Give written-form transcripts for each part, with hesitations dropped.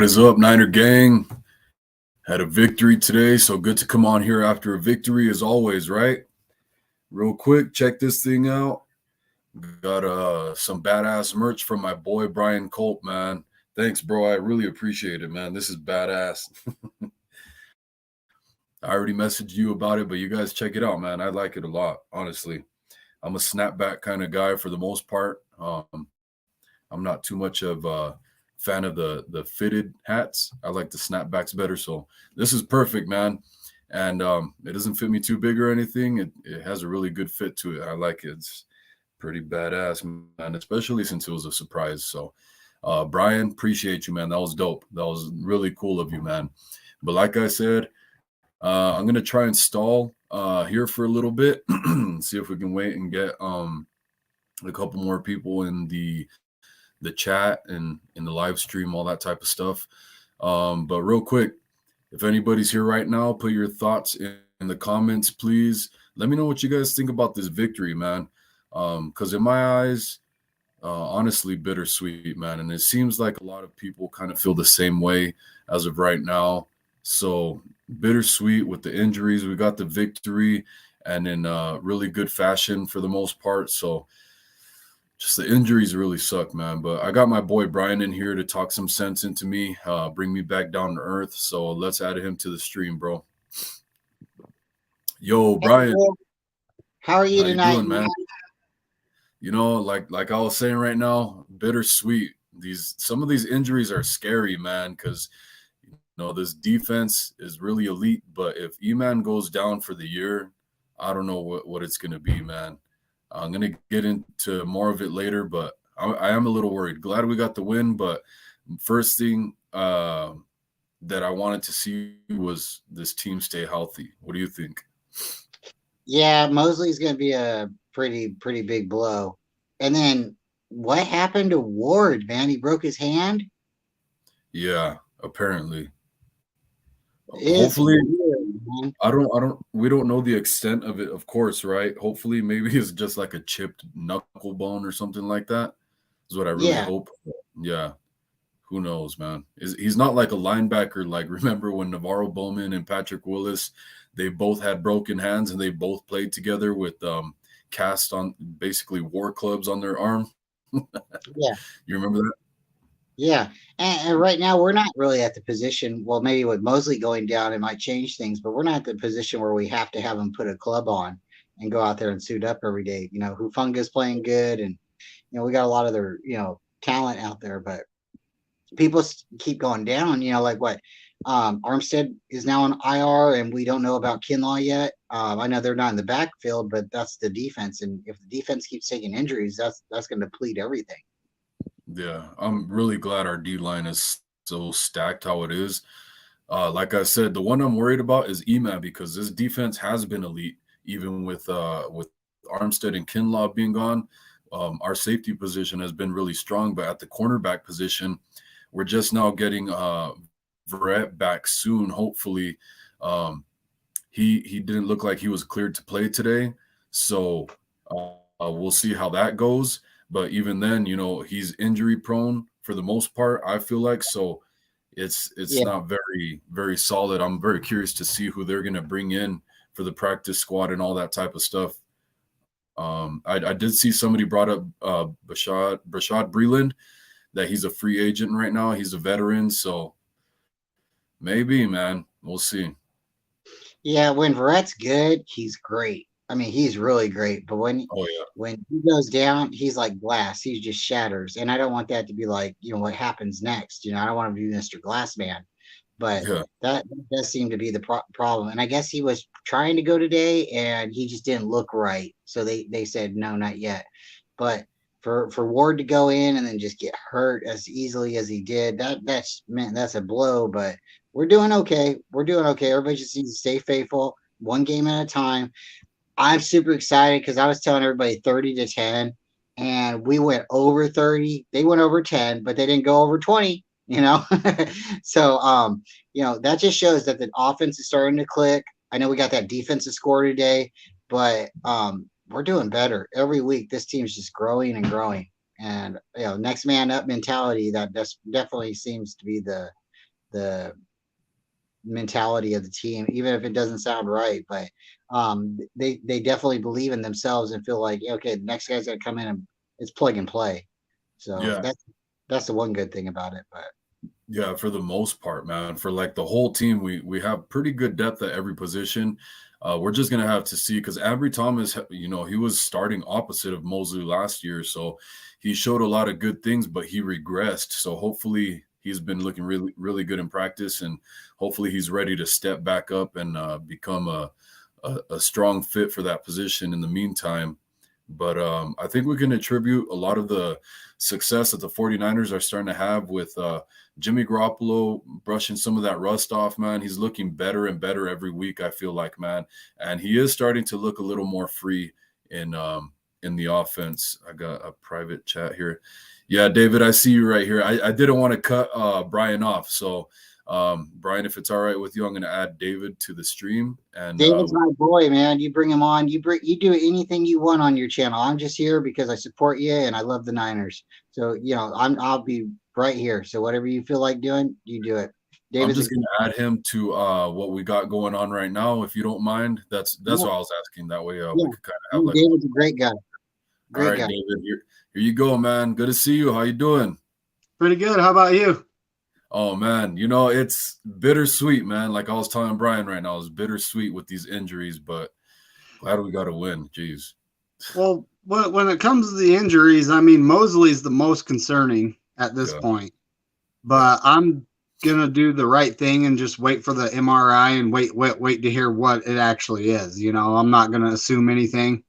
What is up, Niner Gang? Had a victory today, so good to come on here after a victory as always, right? Real quick, check this thing out. Got some badass merch from my boy Brian Colt, man. Thanks, bro. I really appreciate it, man. This is badass. I already messaged you about it, but you guys check it out, man. I like it a lot, honestly. I'm a snapback kind of guy for the most part. I'm not too much of a fan of the fitted hats. I like the snapbacks better. So this is perfect, man. And it doesn't fit me too big or anything. It has a really good fit to it. I like it. It's pretty badass, man, especially since it was a surprise. So Brian, appreciate you, man. That was dope. That was really cool of you, man. But like I said, I'm gonna try and stall here for a little bit, see if we can wait and get a couple more people in the chat and in the live stream, all that type of stuff. But real quick, if anybody's here right now, put your thoughts in the comments, please. Let me know what you guys think about this victory, man. Because in my eyes, honestly, bittersweet, man. And it seems like a lot of people kind of feel the same way as of right now. So bittersweet with the injuries. We got the victory and in really good fashion for the most part. So just the injuries really suck, man. But I got my boy Brian in here to talk some sense into me, bring me back down to earth. So let's add him to the stream, bro. Yo, Hey, Brian. Will. How are you How you tonight, doing, man? man? You know, like I was saying right now, bittersweet. Some of these injuries are scary, man, because this defense is really elite. But if E-Man goes down for the year, I don't know what it's gonna be, man. I'm gonna get into more of it later, but I am a little worried. Glad we got the win, but first thing that I wanted to see was this team stay healthy. What do you think? Yeah, Mosley's going to be a pretty big blow. And then what happened to Ward, man? He broke his hand. Yeah, apparently. It's Hopefully, weird, man. we don't know the extent of it, of course, right? Hopefully, maybe it's just like a chipped knuckle bone or something like that. Is what I really Yeah, hope. Yeah, who knows, man? He's not like a linebacker. Like remember when Navarro Bowman and Patrick Willis, they both had broken hands and they both played together with cast on basically war clubs on their arm. yeah, You remember that? yeah. And right now we're not really at the position. Well, maybe with Mosley going down, it might change things, but we're not at the position where we have to have him put a club on and go out there and suit up every day. Hufunga's playing good, and we got a lot of their talent out there, but people keep going down. Like what? Armstead is now on IR, and we don't know about Kinlaw yet. I know they're not in the backfield, but that's the defense, and if the defense keeps taking injuries, that's going to deplete everything. Yeah, I'm really glad our D line is so stacked how it is. Like I said, the one I'm worried about is Eman because this defense has been elite, even with Armstead and Kinlaw being gone. Our safety position has been really strong, but at the cornerback position, we're just now getting Verrett back soon. Hopefully, he didn't look like he was cleared to play today, so we'll see how that goes. But even then, he's injury prone for the most part. I feel like so. It's Yeah, not very solid. I'm very curious to see who they're going to bring in for the practice squad and all that type of stuff. I did see somebody brought up Brashad Breeland that he's a free agent right now. He's a veteran, so maybe, man, we'll see. yeah. When Verrett's good, he's great. I mean, he's really great. But when Oh yeah, when he goes down, he's like glass. He just shatters, and I don't want that to be like what happens next. I don't want to be Mr. Glassman. But yeah, that does seem to be the problem. And I guess he was trying to go today, and he just didn't look right. So they said no, not yet. But for Ward to go in and then just get hurt as easily as he did, that's a blow. But we're doing okay. We're doing okay. Everybody just needs to stay faithful, one game at a time. I'm super excited because I was telling everybody 30-10, and we went over 30. They went over 10, but they didn't go over 20. So that just shows that the offense is starting to click. I know we got that defensive score today, but we're doing better every week. This team's just growing and growing, and next man up mentality. That definitely seems to be the mentality of the team, even if it doesn't sound right. But they definitely believe in themselves and feel like, okay, the next guy's gonna come in and it's plug and play. So Yeah. that's the one good thing about it. But Yeah, for the most part, man. For like the whole team, we have pretty good depth at every position. We're just gonna have to see because Ambry Thomas, he was starting opposite of Mosley last year, so he showed a lot of good things, but he regressed. So hopefully he's been looking really, really good in practice, and hopefully he's ready to step back up and become a strong fit for that position in the meantime. But I think we can attribute a lot of the success that the 49ers are starting to have with Jimmy Garoppolo brushing some of that rust off, man. He's looking better and better every week, I feel like, man. And he is starting to look a little more free in the offense. I got a private chat here. Yeah, David, I see you right here. I didn't want to cut Brian off. So, Brian, if it's all right with you, I'm going to add David to the stream. And David's my boy, man. You bring him on. You do anything you want on your channel. I'm just here because I support you and I love the Niners. So I'll be right here. So whatever you feel like doing, you do it. I'm David's just going to add him to what we got going on right now, if you don't mind. That's what I was asking. That way we could kind of have like. David's a great guy. Great guy. David. Here you go, man. Good to see you. How you doing? Pretty good. How about you? Oh man, it's bittersweet, man. Like I was telling Brian right now, it's bittersweet with these injuries, but glad we got to win. Jeez. Well, when it comes to the injuries, I mean, Mosley's the most concerning at this point. But I'm gonna do the right thing and just wait for the MRI and wait to hear what it actually is. I'm not gonna assume anything.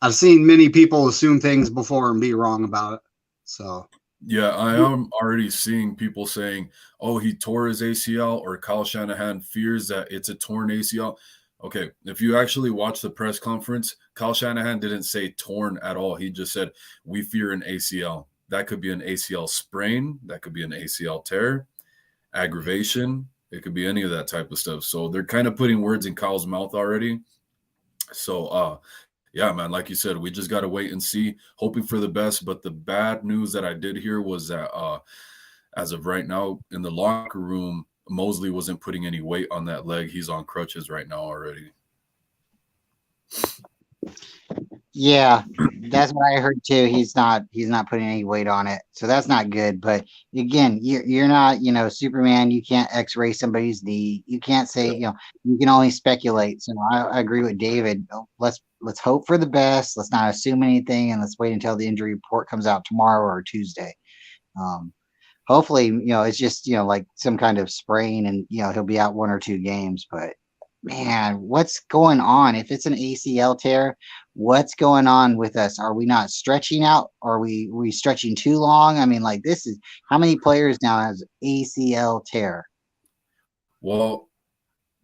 I've seen many people assume things before and be wrong about it. So. Yeah, I am already seeing people saying, "Oh, he tore his ACL," or Kyle Shanahan fears that it's a torn ACL. Okay, if you actually watch the press conference, Kyle Shanahan didn't say torn at all. He just said, "We fear an ACL." That could be an ACL sprain. That could be an ACL tear, aggravation. It could be any of that type of stuff. So they're kind of putting words in Kyle's mouth already. So, yeah, man, like you said, we just got to wait and see, hoping for the best. But the bad news that I did hear was that as of right now in the locker room, Mosley wasn't putting any weight on that leg. He's on crutches right now already. Yeah, that's what I heard too. He's not putting any weight on it. So that's not good. But again, you're not, Superman. You can't x-ray somebody's knee. You can't say, you can only speculate. So I agree with David. Let's hope for the best. Let's not assume anything, and let's wait until the injury report comes out tomorrow or Tuesday. Hopefully, it's just, like some kind of sprain and, he'll be out 1 or 2 games, but man, what's going on? If it's an ACL tear, what's going on with us? Are we not stretching out? Are we stretching too long? I mean, like, this is how many players now has ACL tear? Well,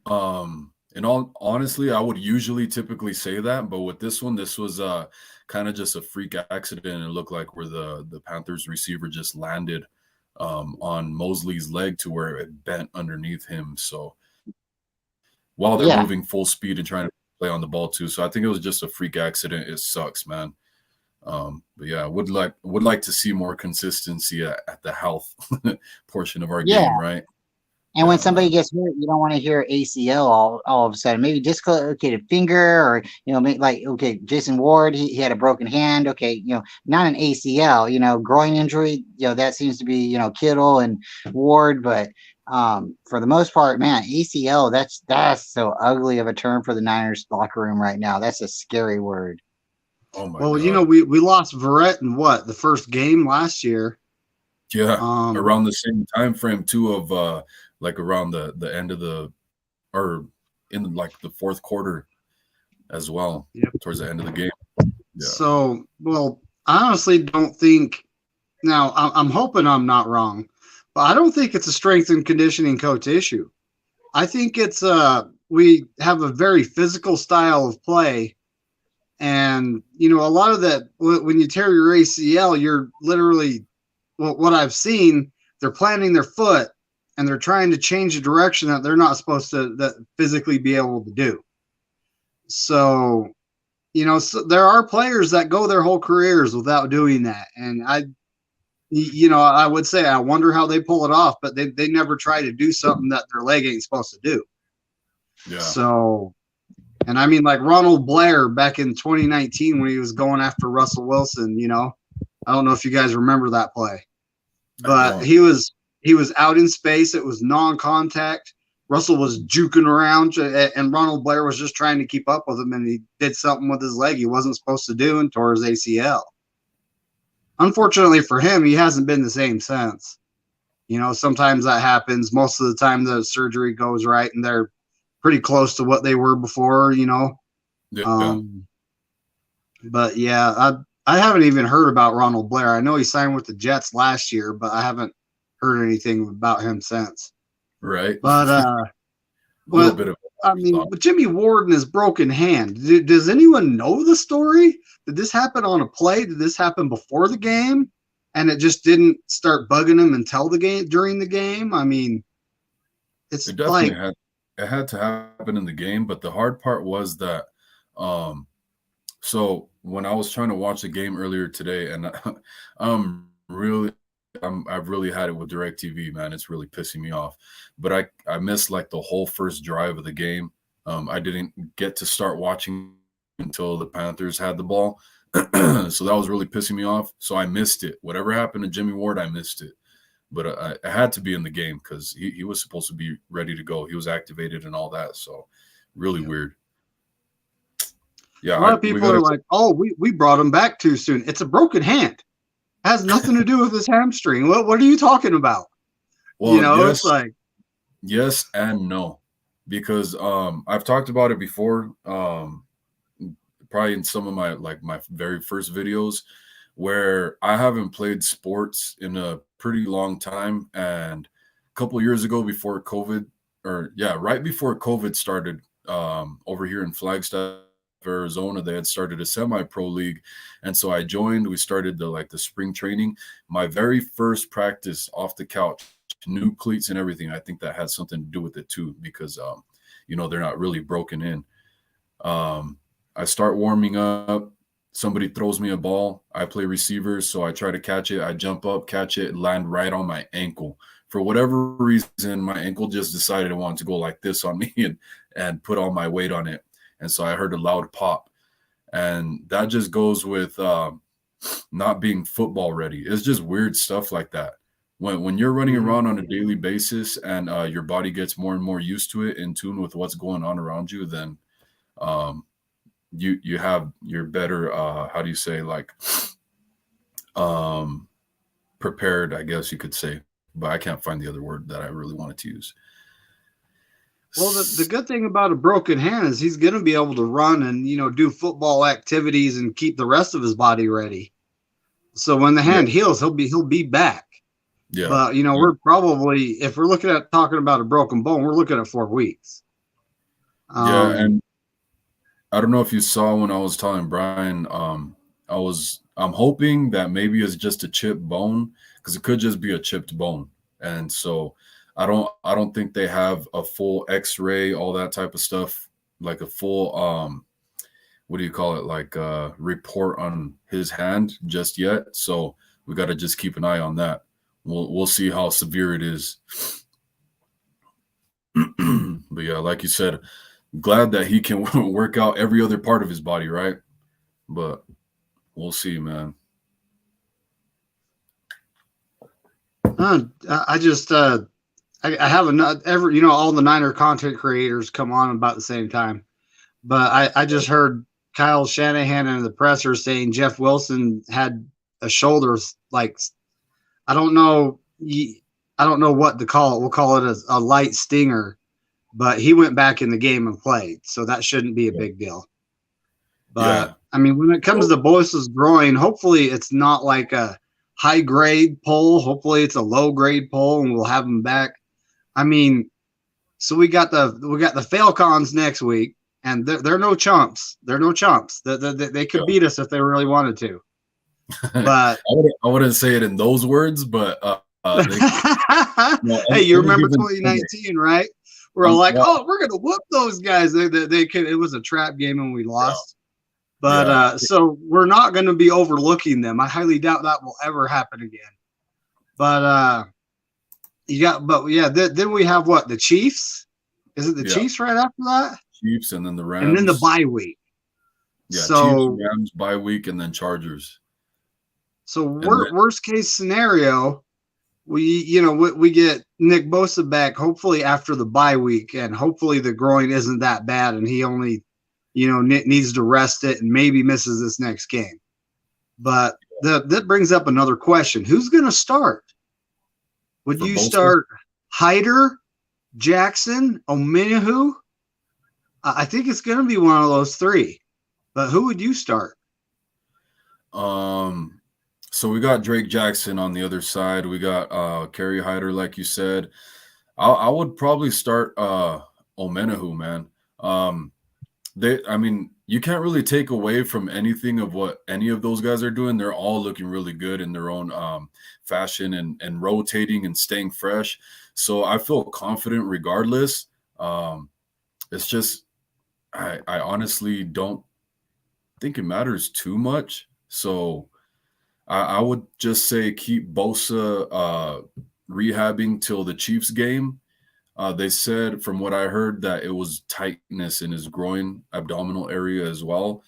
in all honestly, I would usually typically say that, but with this one, this was kind of just a freak accident. It looked like where the Panthers receiver just landed on Mosley's leg to where it bent underneath him. So while they're moving full speed and trying to play on the ball too. So I think it was just a freak accident. It sucks, man. But yeah, I would like to see more consistency at the health portion of our game, right? And when somebody gets hurt, you don't want to hear ACL all of a sudden. Maybe dislocated finger, or maybe like, okay, Jason Ward, he had a broken hand. Okay, not an ACL. Groin injury. That seems to be Kittle and Ward, but for the most part, man, ACL. That's so ugly of a term for the Niners locker room right now. That's a scary word. Oh my God. We lost Verrett in the first game last year. Yeah, around the same time frame too of like around the end of or in like the fourth quarter as well, towards the end of the game. Yeah. So, well, I honestly don't think. Now, I'm hoping I'm not wrong, but I don't think it's a strength and conditioning coach issue. I think it's we have a very physical style of play, and a lot of that when you tear your ACL, you're literally what I've seen. They're planting their foot and they're trying to change the direction that they're not supposed to physically be able to do. So, so there are players that go their whole careers without doing that. And I would say I wonder how they pull it off, but they never try to do something that their leg ain't supposed to do. Yeah. So, and I mean, like Ronald Blair back in 2019 when he was going after Russell Wilson, I don't know if you guys remember that play, but he was out in space. It was non-contact. Russell was juking around, and Ronald Blair was just trying to keep up with him, and he did something with his leg he wasn't supposed to do and tore his ACL. Unfortunately for him, he hasn't been the same since. Sometimes that happens. Most of the time the surgery goes right and they're pretty close to what they were before, Yeah. But yeah, I haven't even heard about Ronald Blair. I know he signed with the Jets last year, but I haven't heard anything about him since. Right. But little bit of with Jimmy Ward and his broken hand, does anyone know the story? Did this happen on a play? Did this happen before the game? And it just didn't start bugging him until the game, during the game? I mean, it definitely had to happen in the game, but the hard part was that so when I was trying to watch the game earlier today, and I've really had it with DirecTV, man. It's really pissing me off. But I missed like the whole first drive of the game. I didn't get to start watching until the Panthers had the ball. So that was really pissing me off. So I missed it. Whatever happened to Jimmy Ward, I missed it. But I had to be in the game because he was supposed to be ready to go. He was activated and all that. So really weird. Yeah, a lot of people are like, "Oh, we brought him back too soon. It's a broken hand. It has nothing to do with his hamstring. What are you talking about?" Well, it's like yes and no, because I've talked about it before. Probably in some of my very first videos, where I haven't played sports in a pretty long time, and a couple of years ago, before COVID, right before COVID started, over here in Flagstaff, Arizona, they had started a semi-pro league, and so I joined. We started the spring training. My very first practice off the couch, new cleats and everything. I think that had something to do with it too, because they're not really broken in. I start warming up. Somebody throws me a ball. I play receiver, so I try to catch it. I jump up, catch it, land right on my ankle. For whatever reason, my ankle just decided it wanted to go like this on me and put all my weight on it. And so I heard a loud pop. And that just goes with not being football ready. It's just weird stuff like that. When you're running around on a daily basis and your body gets more and more used to it, in tune with what's going on around you, then you're better, how do you say, prepared, I guess you could say. But I can't find the other word that I really wanted to use. Well, the good thing about a broken hand is he's going to be able to run and, do football activities and keep the rest of his body ready. So when the hand heals, he'll be back. Yeah. But, we're probably, if we're talking about a broken bone, we're looking at 4 weeks. And I don't know if you saw when I was telling Brian, I'm hoping that maybe it's just a chipped bone, because it could just be a chipped bone. And so I don't think they have a full X-ray, all that type of stuff, like a full what do you call it, report on his hand just yet. So we got to just keep an eye on that. We'll see how severe it is. But yeah, like you said, glad that he can work out every other part of his body, right? But we'll see, man. I just I have all the Niner content creators come on about the same time, but I just heard Kyle Shanahan in the presser saying Jeff Wilson had a shoulder, I don't know what to call it. We'll call it a light stinger, but he went back in the game and played, so that shouldn't be a big deal. But I mean, when it comes to Bosa's groin, hopefully it's not like a high grade pull. Hopefully it's a low grade pull, and we'll have him back. I mean, so we got the Falcons next week, and they're no chumps. They're no chumps. They could beat us if they really wanted to. But I wouldn't say it in those words, but hey, you remember 2019, right? We're all like, "Oh, we're gonna whoop those guys." They could. It was a trap game and we lost. But so we're not going to be overlooking them. I highly doubt that will ever happen again. But you got, but yeah, then we have what, the Chiefs? Is it the Yeah, Chiefs right after that? Chiefs and then the And then the Rams. bye week. Yeah, Chiefs, So Rams, bye week, and then Chargers. And then worst case scenario, we get Nick Bosa back hopefully after the bye week, and hopefully the groin isn't that bad, and he only needs to rest it and maybe misses this next game. But that brings up another question: who's going to start? Would for you Bosa, start Hyder, Jackson, Omenihu? I think it's going to be one of those three. But who would you start? so we got Drake Jackson on the other side. We got Kerry Hyder, like you said. I would probably start Omenahu, man. I mean, you can't really take away from anything of what any of those guys are doing. They're all looking really good in their own fashion and rotating and staying fresh. So I feel confident regardless. It's just I honestly don't think it matters too much. So I would just say keep Bosa rehabbing till the Chiefs game. They said, from what I heard, that it was tightness in his groin abdominal area as well.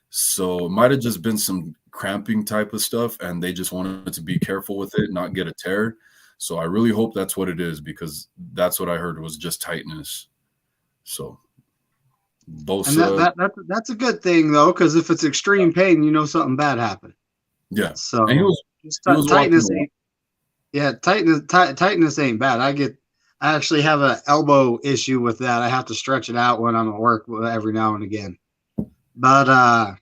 So it might have just been some cramping type of stuff, and they just wanted to be careful with it, not get a tear. So I really hope that's what it is, because that's what I heard was just tightness. So And Bosa, that's a good thing though, because if it's extreme pain, something bad happened. yeah, So and he was walking tightness around. ain't tightness ain't bad. I actually have an elbow issue with that. I have to stretch it out when I'm at work every now and again. But I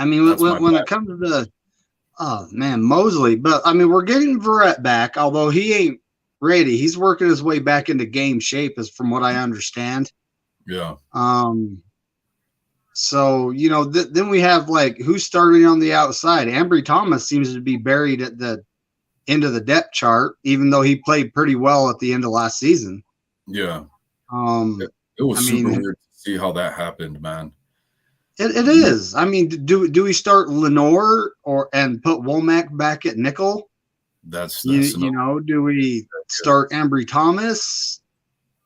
mean, That's my when bad. it comes to oh man, Mosley. But I mean, we're getting Verrett back, although he ain't ready. He's working his way back into game shape, as from what I understand. Yeah. So then we have, like, who's starting on the outside. Ambry Thomas seems to be buried at the end of the depth chart, even though he played pretty well at the end of last season. Yeah. Um, It was I super mean, weird to see how that happened, man. it is. I mean, do we start Lenore and put Womack back at nickel? That's Do we start Ambry Thomas?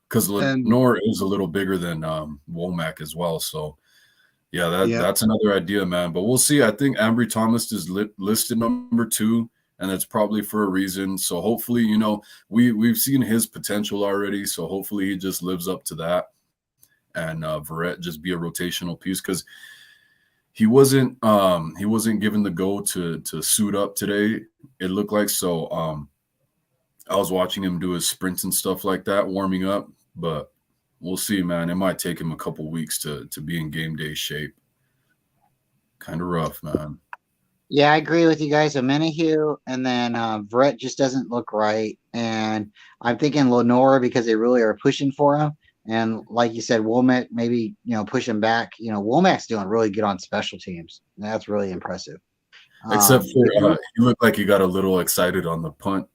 because And Lenore is a little bigger than Womack as well. So yeah, yeah, that's another idea, man. But we'll see. I think Ambry Thomas is listed number 2, and that's probably for a reason. So hopefully, we've seen his potential already. So hopefully he just lives up to that, and Verrett just be a rotational piece, because he wasn't given the go to suit up today. It looked like so. I was watching him do his sprints and stuff like that, warming up, but we'll see, man. It might take him a couple weeks to be in game day shape. Kind of rough, man. Yeah, I agree with you guys. Amenahue, and then Brett just doesn't look right. And I'm thinking Lenore, because they really are pushing for him. And like you said, Womack, maybe, push him back. Womack's doing really good on special teams. That's really impressive. Except But for he looked like he got a little excited on the punt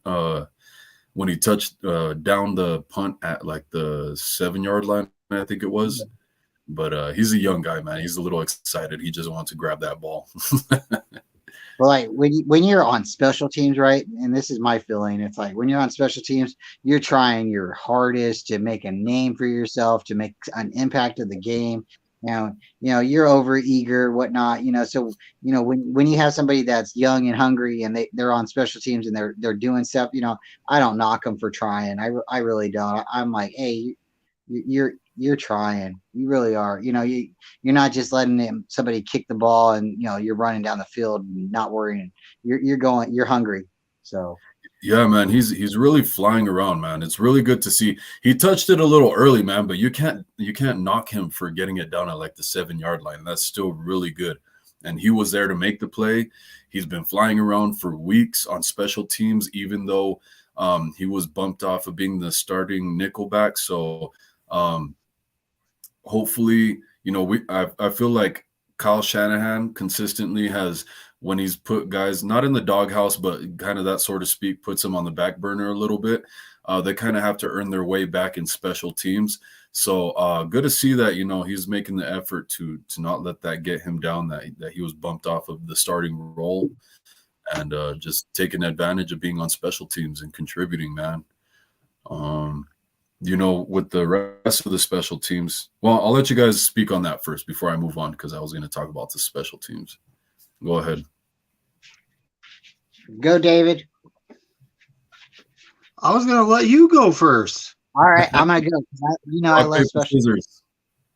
when he touched down the punt at like the 7-yard line, I think it was. But he's a young guy, man. He's a little excited. He just wants to grab that ball. But like when you're on special teams, right? And this is my feeling. It's like when you're on special teams, you're trying your hardest to make a name for yourself, to make an impact of the game. You're over eager, whatnot. So when you have somebody that's young and hungry, and they're on special teams and they're doing stuff, I don't knock them for trying. I really don't. I'm like, hey, you're trying. You really are. You're not just letting somebody kick the ball and you're running down the field and not worrying. You're hungry. So Yeah, man, he's really flying around, man. It's really good to see. He touched it a little early, man, but you can't knock him for getting it down at like the 7-yard line. That's still really good. And he was there to make the play. He's been flying around for weeks on special teams, even though he was bumped off of being the starting nickelback. So hopefully, I feel like Kyle Shanahan consistently has, when he's put guys not in the doghouse, but kind of that sort of speak, puts them on the back burner a little bit. They kind of have to earn their way back in special teams. So good to see that, he's making the effort to not let that get him down, that he was bumped off of the starting role. and just taking advantage of being on special teams and contributing, man. With the rest of the special teams, well, I'll let you guys speak on that first before I move on, because I was going to talk about the special teams. Go ahead. Go, David. I was going to let you go first. All right, I'm going to go. I love special teams.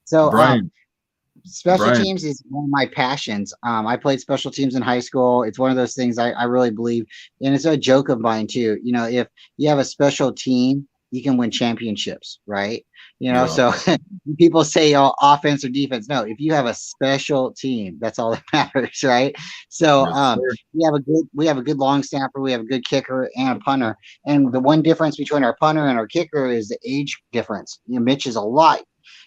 So, Brian. Special teams is one of my passions. I played special teams in high school. It's one of those things I really believe, and it's a joke of mine too. If you have a special team, you can win championships, right? So people say offense or defense. No, if you have a special team, that's all that matters, right? So we have a good long snapper, we have a good kicker and a punter. And the one difference between our punter and our kicker is the age difference. Mitch is a lot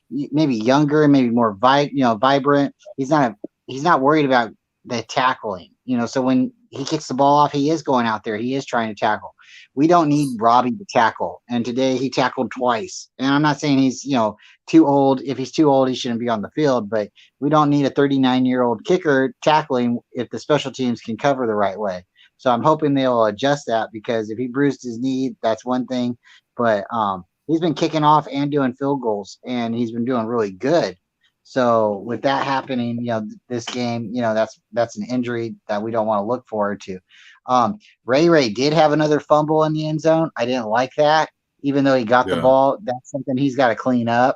maybe younger, maybe more vibrant. He's not worried about the tackling. So when he kicks the ball off, he is going out there. He is trying to tackle. We don't need Robbie to tackle. And today he tackled twice. And I'm not saying he's, too old. If he's too old, he shouldn't be on the field. But we don't need a 39-year-old kicker tackling if the special teams can cover the right way. So I'm hoping they'll adjust that, because if he bruised his knee, that's one thing. But he's been kicking off and doing field goals, and he's been doing really good. So with that happening, this game, that's an injury that we don't want to look forward to. Ray did have another fumble in the end zone. I didn't like that, even though he got the ball. That's something he's got to clean up.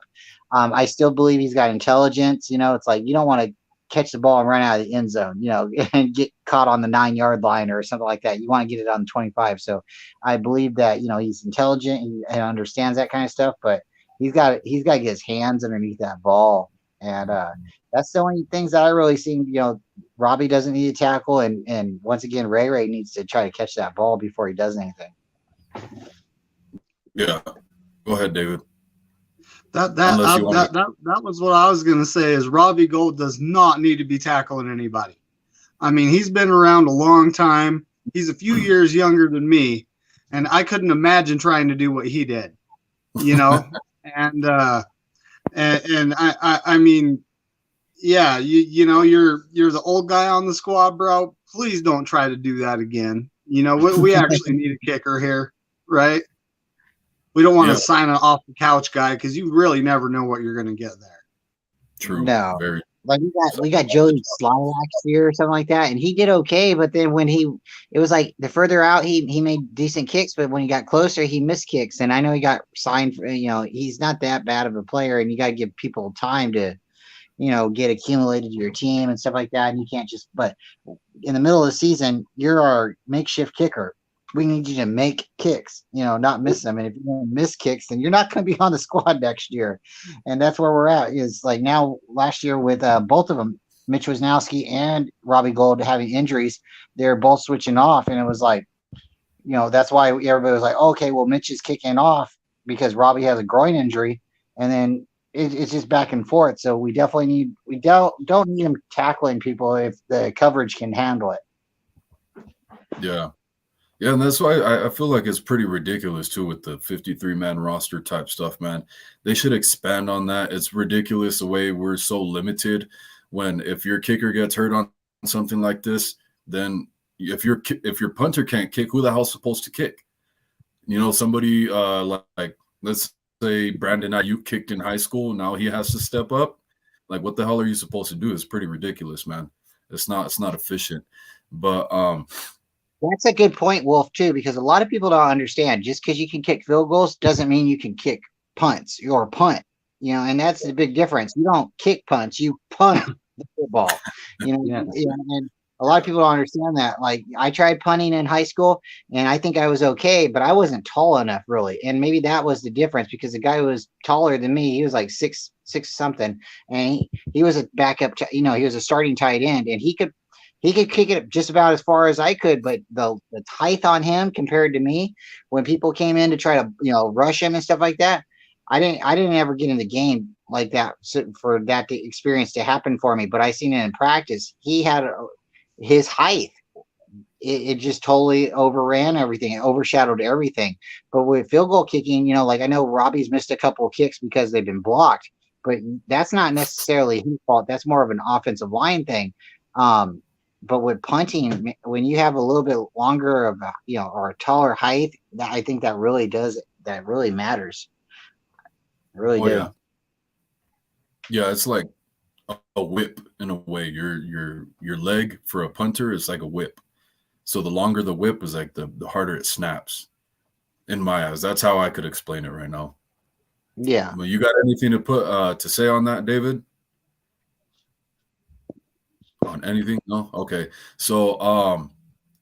I still believe he's got intelligence. It's like you don't want to catch the ball and run out of the end zone, and get caught on the 9-yard line or something like that. You want to get it on the 25. So I believe that, he's intelligent. He understands that kind of stuff, but he's got to get his hands underneath that ball. And that's the only things that I really see. Robbie doesn't need to tackle. And once again, Ray needs to try to catch that ball before he does anything. Yeah. Go ahead, David. That was what I was going to say, is Robbie Gould does not need to be tackling anybody. I mean, he's been around a long time. He's a few years younger than me, and I couldn't imagine trying to do what he did, and I mean, yeah, you're the old guy on the squad, bro. Please don't try to do that again. We actually need a kicker here, right? We don't want to sign an off the couch guy, because you really never know what you're going to get there. True. No. Like we got Joey Sly last year or something like that, and he did okay. But then when it was like the further out he made decent kicks, but when he got closer he missed kicks. And I know he got signed for, he's not that bad of a player, and you got to give people time to, get accumulated to your team and stuff like that. And you can't just. But in the middle of the season, you're our makeshift kicker. We need you to make kicks, not miss them. And if you don't miss kicks, then you're not going to be on the squad next year. And that's where we're at. Is like now, last year with both of them, Mitch Wisnowski and Robbie Gould having injuries, they're both switching off. And it was like, that's why everybody was like, okay, well, Mitch is kicking off because Robbie has a groin injury. And then it's just back and forth. So we definitely don't need him tackling people if the coverage can handle it. Yeah. Yeah, and that's why I feel like it's pretty ridiculous, too, with the 53-man roster type stuff, man. They should expand on that. It's ridiculous the way we're so limited when if your kicker gets hurt on something like this, then if your punter can't kick, who the hell's supposed to kick? Somebody like let's say Brandon Ayuk kicked in high school. Now he has to step up. Like, what the hell are you supposed to do? It's pretty ridiculous, man. It's not efficient. But that's a good point, Wolf, too, because a lot of people don't understand. Just because you can kick field goals doesn't mean you can kick punts or punt, and that's the big difference. You don't kick punts, you punt the football, and a lot of people don't understand that. Like, I tried punting in high school, and I think I was okay, but I wasn't tall enough, really. And maybe that was the difference, because the guy who was taller than me, he was like six something, and he was a backup, he was a starting tight end, and he could kick it just about as far as I could, but the height on him compared to me, when people came in to try to, rush him and stuff like that, I didn't ever get in the game like that for that experience to happen for me. But I seen it in practice. He had his height. It just totally overran everything. It overshadowed everything. But with field goal kicking, like I know Robbie's missed a couple of kicks because they've been blocked, but that's not necessarily his fault. That's more of an offensive line thing. but with punting, when you have a little bit longer of a, or a taller height, that I think that really matters. I really Oh do. yeah, it's like a whip in a way. Your leg for a punter is like a whip. So the longer the whip is, like the harder it snaps. In my eyes, that's how I could explain it right now. Yeah. Well, you got anything to put to say on that, David? On anything? No? Okay. So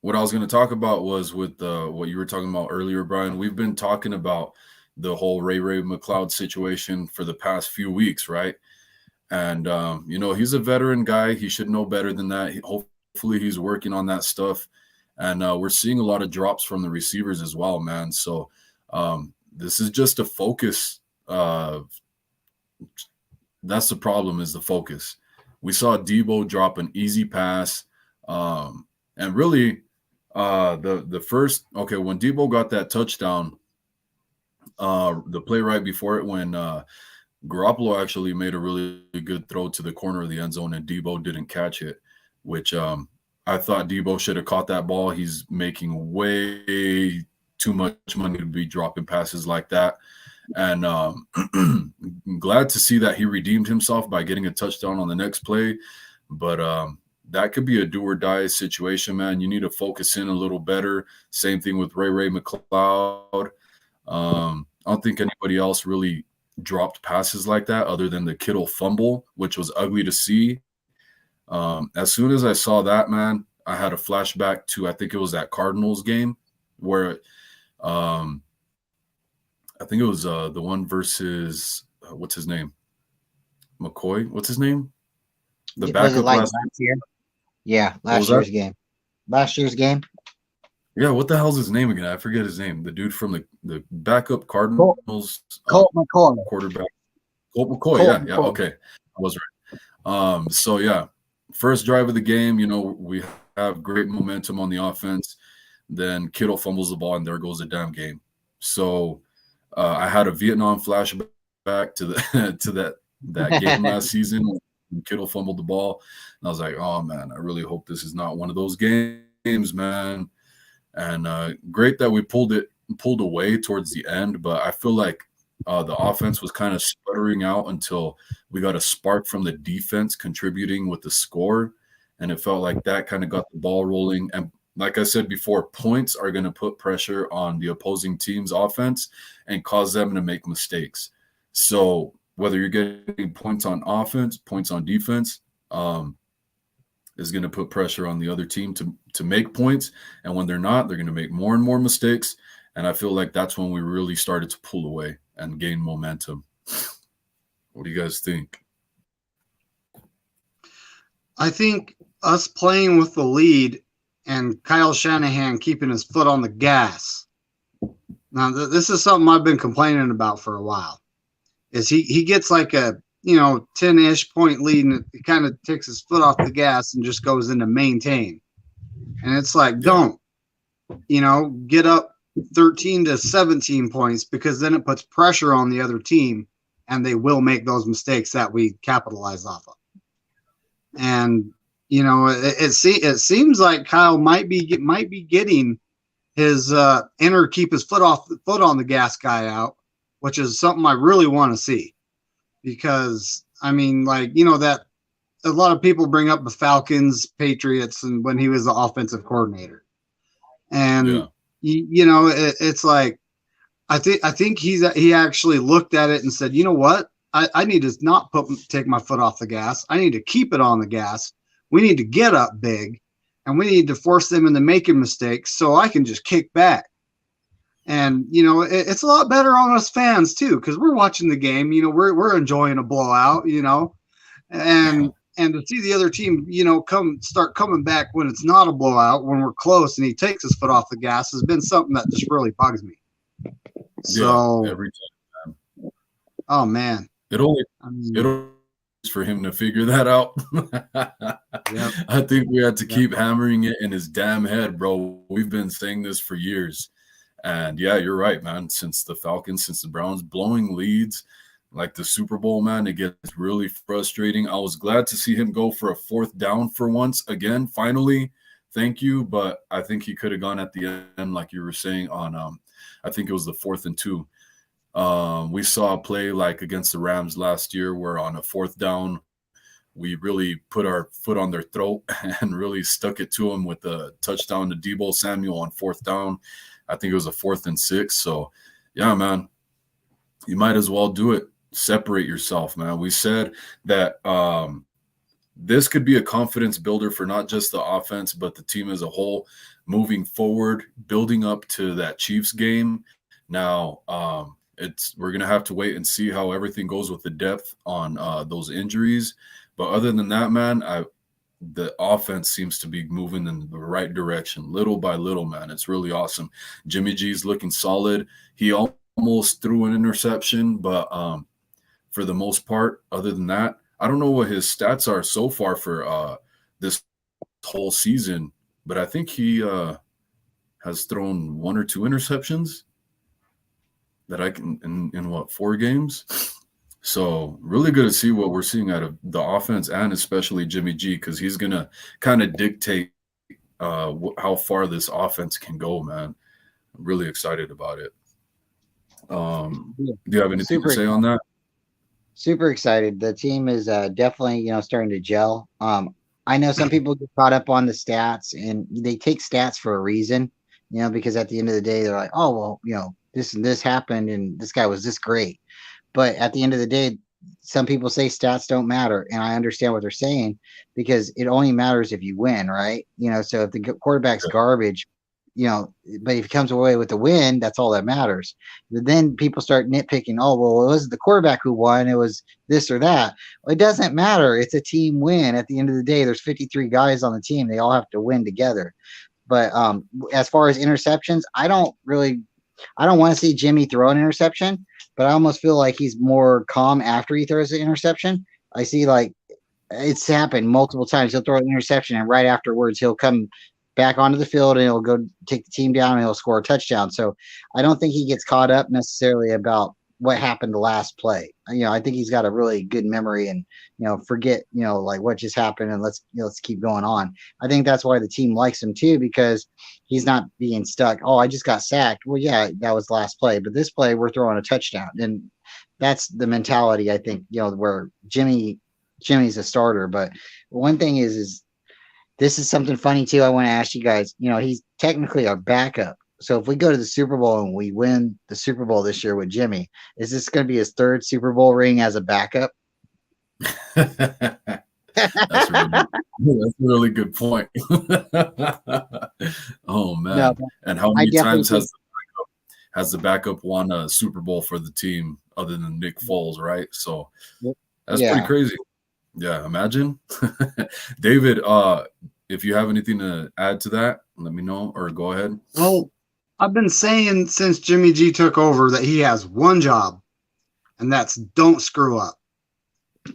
what I was going to talk about was with what you were talking about earlier, Brian. We've been talking about the whole Ray McLeod situation for the past few weeks, right? And he's a veteran guy. He should know better than that. Hopefully he's working on that stuff. And we're seeing a lot of drops from the receivers as well, man. So this is just a focus. That's the problem, is the focus. We saw Debo drop an easy pass. And really the first, okay, when Debo got that touchdown, the play right before it, when Garoppolo actually made a really good throw to the corner of the end zone and Debo didn't catch it, which I thought Debo should have caught that ball. He's making way too much money to be dropping passes like that. And glad to see that he redeemed himself by getting a touchdown on the next play. But that could be a do or die situation, man. You need to focus in a little better. Same thing with Ray McLeod. I don't think anybody else really dropped passes like that other than the Kittle fumble, which was ugly to see. As soon as I saw that, man, I had a flashback to, I think it was that Cardinals game where I think it was the one versus what's his name? McCoy. What's his name? The Was it backup like last year? Yeah, What was last that? year's game. Last year's game. Yeah, what the hell's his name again? I forget his name. The dude from the backup Colt, Cardinals Colt McCoy. quarterback. Colt McCoy. Colt Yeah, McCoy. okay. I was right. So yeah, first drive of the game, we have great momentum on the offense. Then Kittle fumbles the ball, and there goes the damn game. So I had a Vietnam flashback to the to that game last season when Kittle fumbled the ball, and I was like, oh man, I really hope this is not one of those games, man. And great that we pulled away towards the end, but I feel like the offense was kind of sputtering out until we got a spark from the defense contributing with the score, and it felt like that kind of got the ball rolling. And like I said before, points are going to put pressure on the opposing team's offense and cause them to make mistakes. So whether you're getting points on offense, points on defense, is going to put pressure on the other team to make points. And when they're not, they're going to make more and more mistakes. And I feel like that's when we really started to pull away and gain momentum. What do you guys think? I think us playing with the lead and Kyle Shanahan keeping his foot on the gas. Now, this is something I've been complaining about for a while. Is he gets like a 10-ish point lead, and he kind of takes his foot off the gas and just goes into maintain. And it's like, don't, get up 13 to 17 points, because then it puts pressure on the other team and they will make those mistakes that we capitalize off of. And, it seems like Kyle might be getting his inner keep his foot on the gas guy out, which is something I really want to see. Because that a lot of people bring up the Falcons, Patriots, and when he was the offensive coordinator, and it's like I think he actually looked at it and said, you know what, I need to not take my foot off the gas. I need to keep it on the gas. We need to get up big, and we need to force them into making mistakes so I can just kick back. And, it's a lot better on us fans, too, because we're watching the game. We're enjoying a blowout, and to see the other team, start coming back when it's not a blowout, when we're close and he takes his foot off the gas, has been something that just really bugs me. So, every time, man. Oh, man. It only for him to figure that out. Yep. I think we had to keep hammering it in his damn head, bro. We've been saying this for years. And yeah, you're right, man. Since the Falcons, since the Browns blowing leads, like the Super Bowl, man, it gets really frustrating. I was glad to see him go for a 4th down for once again, finally. Thank you. But I think he could have gone at the end, like you were saying, on I think it was the 4th and 2. We saw a play like against the Rams last year where on a 4th down, we really put our foot on their throat and really stuck it to them with a touchdown to Deebo Samuel on 4th down. I think it was a 4th and 6. So, yeah, man, you might as well do it. Separate yourself, man. We said that this could be a confidence builder for not just the offense, but the team as a whole moving forward, building up to that Chiefs game. Now, we're going to have to wait and see how everything goes with the depth on those injuries. But other than that, man, the offense seems to be moving in the right direction, little by little, man. It's really awesome. Jimmy G's looking solid. He almost threw an interception, but for the most part, other than that, I don't know what his stats are so far for this whole season, but I think he has thrown 1 or 2 interceptions that I can in what, 4 games. So really good to see what we're seeing out of the offense and especially Jimmy G, because he's going to kind of dictate how far this offense can go, man. I'm really excited about it. Do you have anything to say on that? Super excited. The team is definitely, starting to gel. I know some people get caught up on the stats, and they take stats for a reason, because at the end of the day, they're like, oh, well, this and this happened, and this guy was this great. But at the end of the day, some people say stats don't matter, and I understand what they're saying because it only matters if you win, right? So if the quarterback's garbage, but if he comes away with the win, that's all that matters. But then people start nitpicking. Oh, well, it wasn't the quarterback who won. It was this or that. Well, it doesn't matter. It's a team win. At the end of the day, there's 53 guys on the team. They all have to win together. But as far as interceptions, I don't want to see Jimmy throw an interception, but I almost feel like he's more calm after he throws the interception. I see like it's happened multiple times. He'll throw an interception, and right afterwards, he'll come back onto the field and he'll go take the team down and he'll score a touchdown. So I don't think he gets caught up necessarily about what happened the last play. I think he's got a really good memory and, forget, like what just happened and let's keep going on. I think that's why the team likes him too, because he's not being stuck. Oh, I just got sacked. Well, yeah, that was the last play, but this play we're throwing a touchdown. And that's the mentality, I think, where Jimmy's a starter. But one thing is this is something funny too. I want to ask you guys, he's technically our backup. So if we go to the Super Bowl and we win the Super Bowl this year with Jimmy, is this going to be his 3rd Super Bowl ring as a backup? That's a really good point. Oh man. No, and how many times has the backup won a Super Bowl for the team other than Nick Foles, right? So that's pretty crazy. Yeah, imagine. David, if you have anything to add to that, let me know or go ahead. Well, I've been saying since Jimmy G took over that he has one job, and that's don't screw up.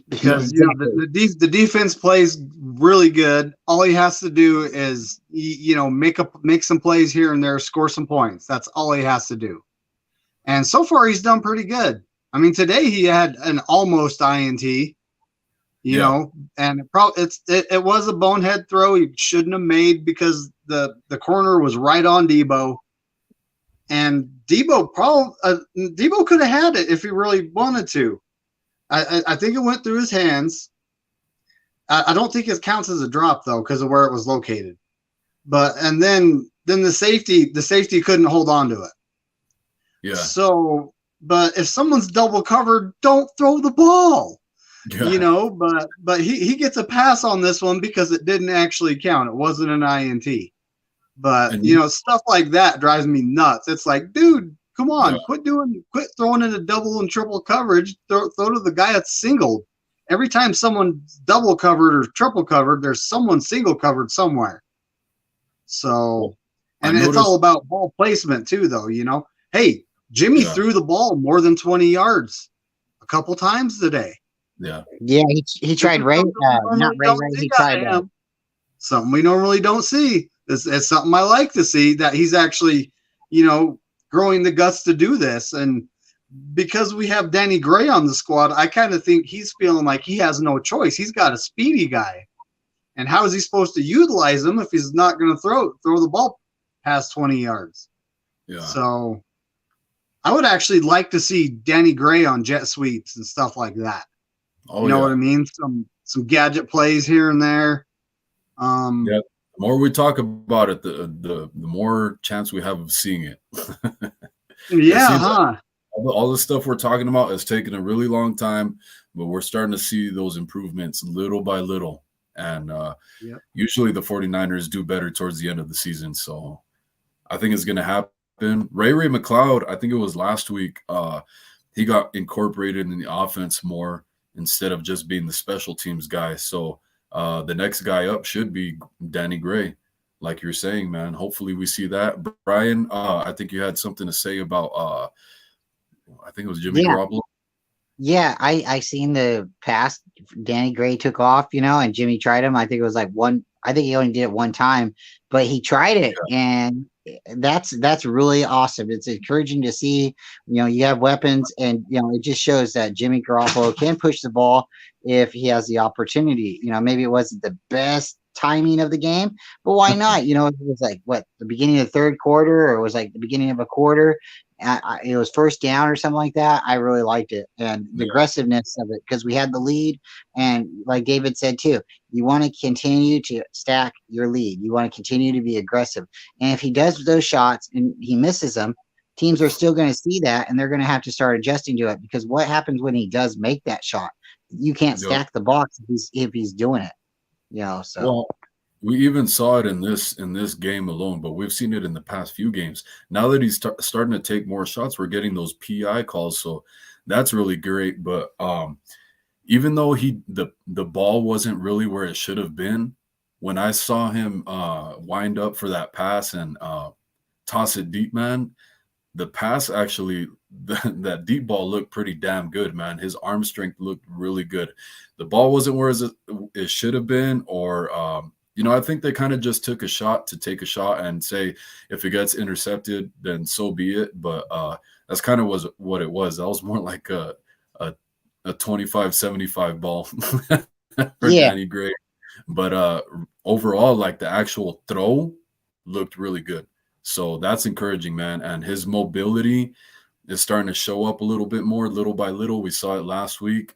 Because the defense plays really good. All he has to do is make some plays here and there, score some points. That's all he has to do. And so far he's done pretty good. I mean, today he had an almost INT. And it was a bonehead throw he shouldn't have made because the corner was right on Deebo. And Deebo could have had it if he really wanted to. I think it went through his hands. I don't think it counts as a drop though because of where it was located. And then the safety couldn't hold on to it. Yeah. So, but if someone's double covered, don't throw the ball. Yeah. But he gets a pass on this one because it didn't actually count. It wasn't an INT. But stuff like that drives me nuts. It's like, dude, come on, quit throwing into double and triple coverage. Throw to the guy that's singled. Every time someone's double covered or triple covered, there's someone single covered somewhere. So, and it's all about ball placement too, though. Hey, Jimmy threw the ball more than 20 yards a couple times today. Yeah. Yeah, he tried Ray. Not Ray. He tried something we normally don't see. It's something I like to see that he's actually, growing the guts to do this. And because we have Danny Gray on the squad, I kind of think he's feeling like he has no choice. He's got a speedy guy. And how is he supposed to utilize him if he's not going to throw the ball past 20 yards? Yeah. So I would actually like to see Danny Gray on jet sweeps and stuff like that. Oh, you know what I mean? Some gadget plays here and there. Yeah. The more we talk about it, the more chance we have of seeing it. Yeah, huh? All the stuff we're talking about has taken a really long time, but we're starting to see those improvements little by little. And usually the 49ers do better towards the end of the season. So I think it's going to happen. Ray McLeod, I think it was last week, he got incorporated in the offense more instead of just being the special teams guy. So the next guy up should be Danny Gray, like you're saying, man. Hopefully we see that. Brian, I think you had something to say about I think it was Jimmy Garoppolo. Yeah, I seen the pass. Danny Gray took off, and Jimmy tried him. I think it was like one. I think he only did it one time, but he tried it, and that's really awesome. It's encouraging to see. You have weapons, and it just shows that Jimmy Garoppolo can push the ball if he has the opportunity. Maybe it wasn't the best timing of the game, but why not? It was like the beginning of the third quarter, or it was like the beginning of a quarter. It was first down or something like that. I really liked it, and the aggressiveness of it, because we had the lead, and like David said too, you want to continue to stack your lead. You want to continue to be aggressive, and if he does those shots and he misses them, teams are still going to see that, and they're going to have to start adjusting to it, because what happens when he does make that shot? You can't stack the box if he's doing it. So. Well, we even saw it in this game alone, but we've seen it in the past few games. Now that he's starting to take more shots, we're getting those PI calls, so that's really great. But even though the ball wasn't really where it should have been, when I saw him wind up for that pass and toss it deep, man, the pass actually, that deep ball looked pretty damn good, man. His arm strength looked really good. The ball wasn't where it should have been, or I think they kind of just took a shot to take a shot and say, if it gets intercepted, then so be it. But that's kind of what it was. That was more like a 25-75 ball for Danny Gray. But overall, like the actual throw looked really good. So that's encouraging, man. And his mobility is starting to show up a little bit more, little by little. We saw it last week.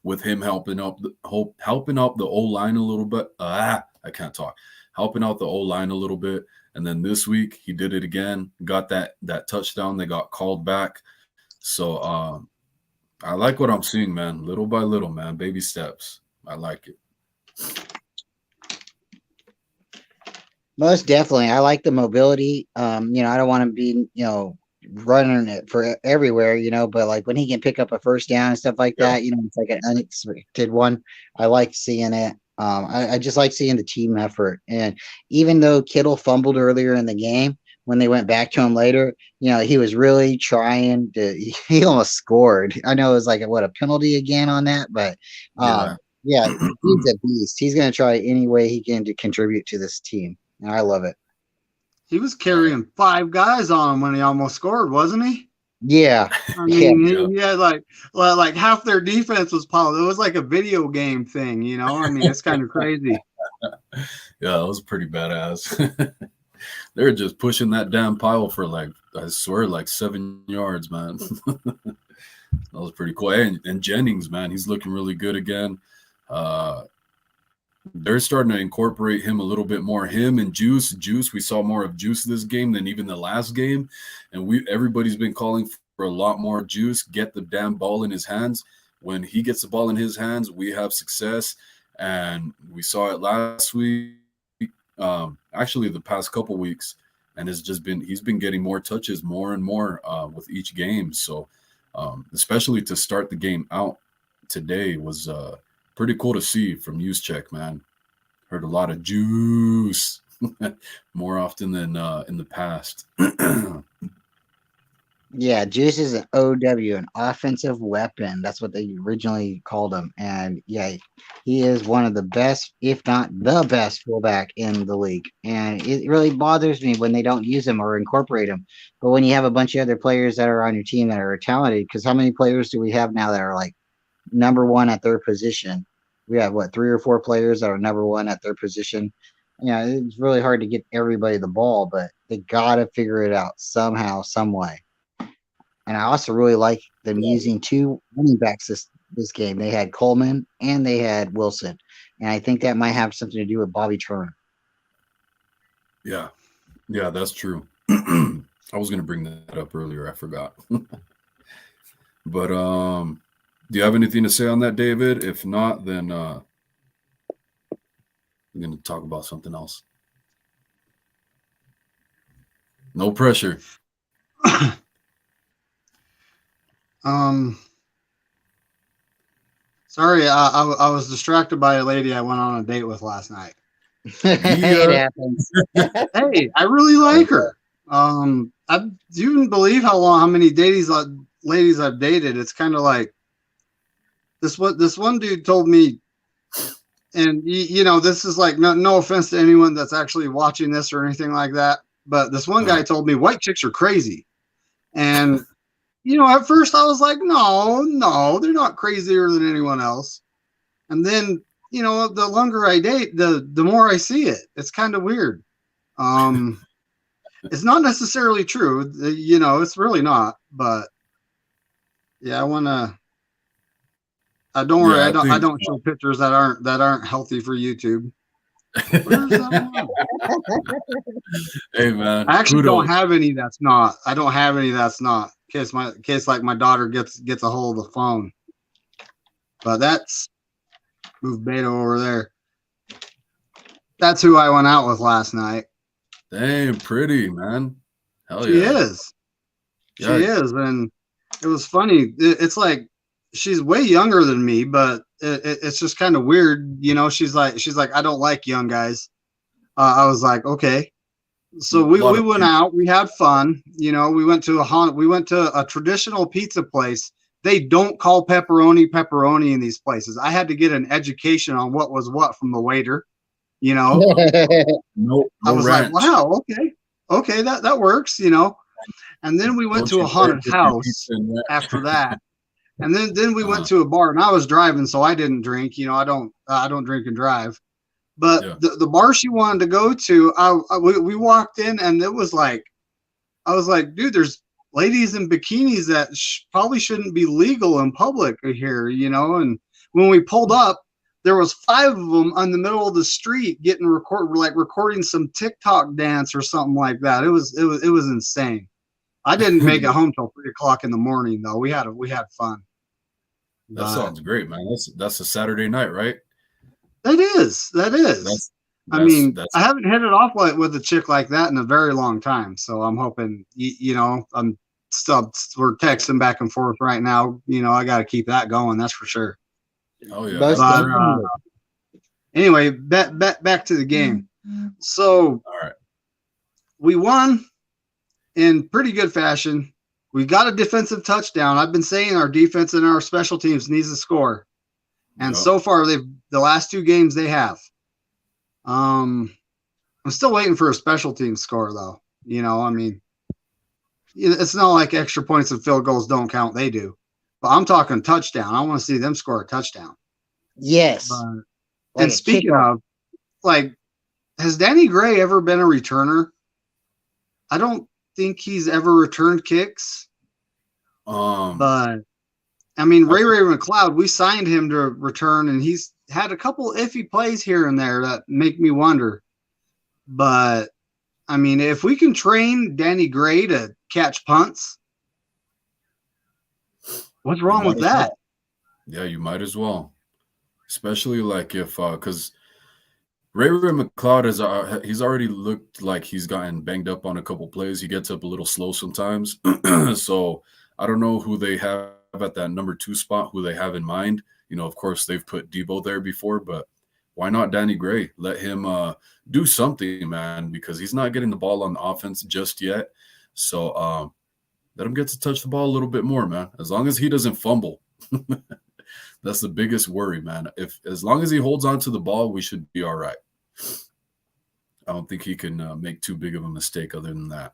With him helping out the O-line a little bit. I can't talk. Helping out the O-line a little bit. And then this week, he did it again. Got that touchdown. They got called back. So I like what I'm seeing, man. Little by little, man. Baby steps. I like it. Most definitely. I like the mobility. I don't want to be, running it for everywhere, but like when he can pick up a first down and stuff like that, it's like an unexpected one. I like seeing it. I just like seeing the team effort. And even though Kittle fumbled earlier in the game, when they went back to him later, he was really trying to, he almost scored. I know it was like a penalty again on that, but he's a beast. He's going to try any way he can to contribute to this team. And I love it. He was carrying 5 guys on him when he almost scored, wasn't he? Yeah. I mean, he had like half their defense was piled. It was like a video game thing, I mean, it's kind of crazy. Yeah, it was pretty badass. They're just pushing that damn pile for I swear, 7 yards, man. That was pretty cool. And Jennings, man, he's looking really good again. They're starting to incorporate him a little bit more. Him and Juice, we saw more of Juice this game than even the last game. And everybody's been calling for a lot more Juice. Get the damn ball in his hands. When he gets the ball in his hands, we have success. And we saw it last week, actually the past couple weeks. And he's been getting more touches more and more with each game. So especially to start the game out today was pretty cool to see from Juszczyk, man. Heard a lot of juice more often than in the past. Yeah, Juice is an OW, an offensive weapon. That's what they originally called him. And yeah, he is one of the best, if not the best, fullback in the league. And it really bothers me when they don't use him or incorporate him. But when you have a bunch of other players that are on your team that are talented, because how many players do we have now that are like number one at their position? We have what, 3 or 4 players that are number one at their position. Yeah, it's really hard to get everybody the ball, but they gotta figure it out somehow, some way. And I also really like them Yeah, using 2 running backs this game. They had Coleman and they had Wilson. And I think that might have something to do with Bobby Turner. yeah, yeah, that's true. I was gonna bring that up earlier. I forgot. But do you have anything to say on that, David? If not, then we're gonna talk about something else. No pressure. Sorry, I was distracted by a lady I went on a date with last night. It Yeah. happens. Hey, I really like her. Do you even believe how many ladies I've dated? It's kind of like this one dude told me, and this is like no offense to anyone that's actually watching this or anything like that, but this one guy told me white chicks are crazy, and at first I was like, no, they're not crazier than anyone else, and then the longer I date, the more I see it. It's kind of weird. It's not necessarily true, it's really not, but yeah, I want to. Don't worry, Yeah, I don't show pictures that aren't healthy for YouTube. Where's that one? Hey man, I actually kudos. don't have any that's not. I don't have any that's not. In case like my daughter gets a hold of the phone. But that's move Beto over there. That's who I went out with last night. Dang, pretty man. Hell She yeah. is. She is, and it was funny. It's like she's way younger than me, but it's just kind of weird, She's like, I don't like young guys. I was like, okay. So we went out, we had fun. We went to a traditional pizza place. They don't call pepperoni in these places. I had to get an education on what was what from the waiter. No I was ranch. like, wow, okay, that works. And then we went to a haunted house after that. And then we went to a bar, and I was driving, so I didn't drink. I don't drink and drive. But the bar she wanted to go to, we walked in, and it was like, I was like, dude, there's ladies in bikinis that probably shouldn't be legal in public here, And when we pulled up, there was 5 of them on the middle of the street recording some TikTok dance or something like that. It was insane. I didn't make it home till 3:00 in the morning though. We had fun. That sounds great, man. That's a Saturday night, right? That is. I mean, I haven't hit it off with a chick like that in a very long time. So I'm hoping, I'm still, we're texting back and forth right now. I got to keep that going. That's for sure. Oh yeah. But, anyway, back to the game. So all right, we won in pretty good fashion. We got a defensive touchdown. I've been saying our defense and our special teams needs to score. And so far, the last 2 games they have. I'm still waiting for a special team score, though. I mean, it's not like extra points and field goals don't count. They do. But I'm talking touchdown. I want to see them score a touchdown. Yes. And speaking of, has Danny Gray ever been a returner? I don't think he's ever returned kicks. But I mean, Ray McLeod, we signed him to return, and he's had a couple iffy plays here and there that make me wonder. But I mean, if we can train Danny Gray to catch punts, what's wrong with that? Yeah, you might as well, especially like if because Ray McLeod he's already looked like he's gotten banged up on a couple plays. He gets up a little slow sometimes, so I don't know who they have at that number 2 spot, who they have in mind. Of course, they've put Debo there before, but why not Danny Gray? Let him do something, man, because he's not getting the ball on the offense just yet. So let him get to touch the ball a little bit more, man. As long as he doesn't fumble. That's the biggest worry, man. As long as he holds on to the ball, we should be all right. I don't think he can make too big of a mistake other than that.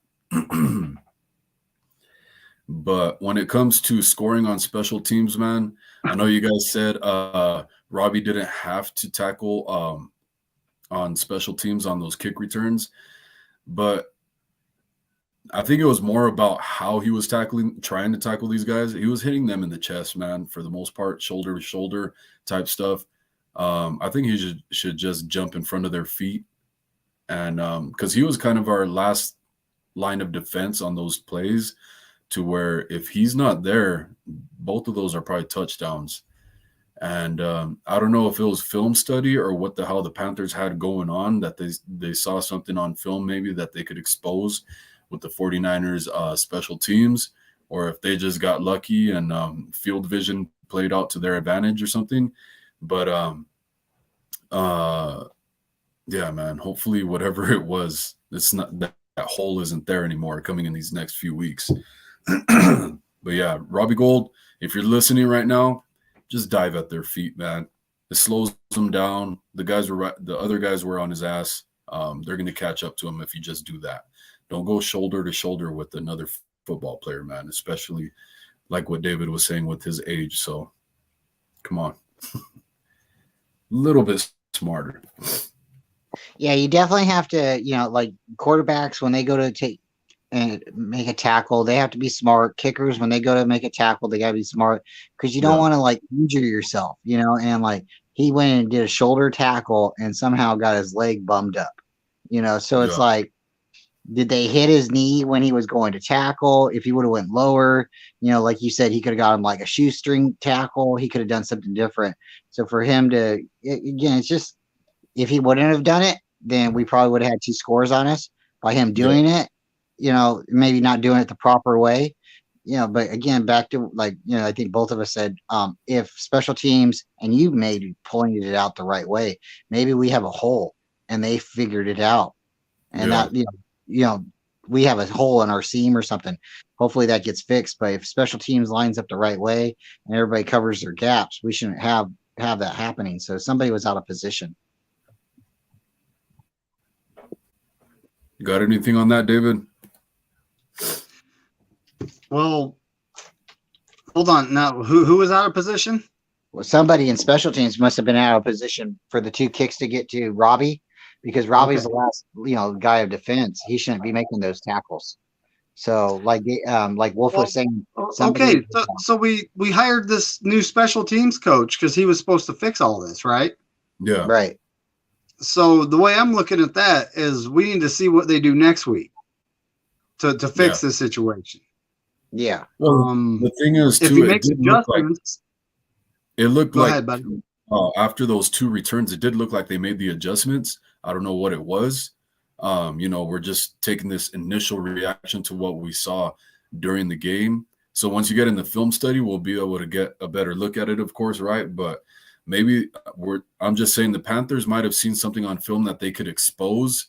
But when it comes to scoring on special teams, man, I know you guys said Robbie didn't have to tackle on special teams on those kick returns, but I think it was more about how he was trying to tackle these guys. He was hitting them in the chest, man, for the most part, shoulder to shoulder type stuff. I think he should just jump in front of their feet. And because he was kind of our last line of defense on those plays, to where if he's not there, both of those are probably touchdowns. And I don't know if it was film study or what the hell the Panthers had going on, that they saw something on film maybe that they could expose with the 49ers special teams, or if they just got lucky and field vision played out to their advantage or something. But yeah, man, hopefully whatever it was, it's not that hole isn't there anymore coming in these next few weeks. But yeah, Robbie Gould, if you're listening right now, just dive at their feet, man. It slows them down. The other guys were on his ass. They're going to catch up to him if you just do that. Don't go shoulder to shoulder with another football player, man, especially like what David was saying with his age. So come on. A little bit smarter. Yeah, you definitely have to, like quarterbacks, when they go to take and make a tackle, they have to be smart. Kickers, when they go to make a tackle, they got to be smart, because you don't want to like injure yourself, and like he went and did a shoulder tackle and somehow got his leg bummed up, so it's like, did they hit his knee when he was going to tackle? If he would have went lower, like you said, he could have got him like a shoestring tackle. He could have done something different. So for him to, again, it's just, if he wouldn't have done it, then we probably would have had 2 scores on us. By him doing it, maybe not doing it the proper way, but again, back to I think both of us said, if special teams, and you maybe pointed it out the right way, maybe we have a hole and they figured it out, and that, we have a hole in our seam or something. Hopefully that gets fixed. But if special teams lines up the right way and everybody covers their gaps, we shouldn't have that happening. So somebody was out of position. Got anything on that, David? Well, hold on. Now, who was out of position? Well, somebody in special teams must have been out of position for the 2 kicks to get to Robbie, because Robbie's the last, guy of defense. He shouldn't be making those tackles. So, like Wolf was saying. Okay, so we hired this new special teams coach because he was supposed to fix all this, right? Yeah. Right. So the way I'm looking at that is we need to see what they do next week to fix this situation. Yeah. Well, the thing is, if too, he makes adjustments, it looked go like ahead, buddy. After those 2 returns, it did look like they made the adjustments. I don't know what it was. We're just taking this initial reaction to what we saw during the game. So once you get in the film study, we'll be able to get a better look at it, of course, right? But maybe I'm just saying the Panthers might have seen something on film that they could expose.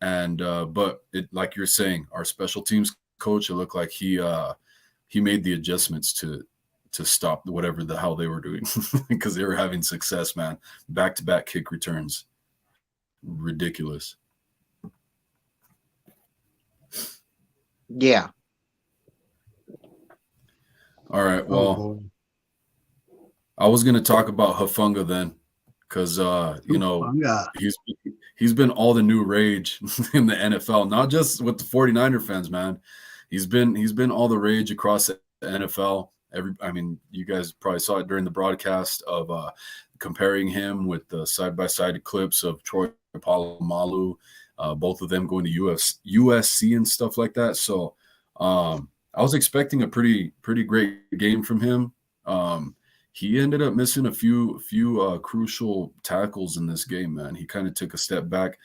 And but it, like you're saying, our special teams coach, it looked like he made the adjustments to stop whatever the hell they were doing, because they were having success, man. Back-to-back kick returns. Ridiculous. Yeah. All right. Well, I was going to talk about Hufanga then, because he's been all the new rage in the NFL, not just with the 49er fans, man. He's been all the rage across the NFL. You guys probably saw it during the broadcast of comparing him with the side-by-side clips of Troy Polamalu, both of them going to USC and stuff like that. So I was expecting a pretty great game from him. He ended up missing a few crucial tackles in this game, man. He kind of took a step back,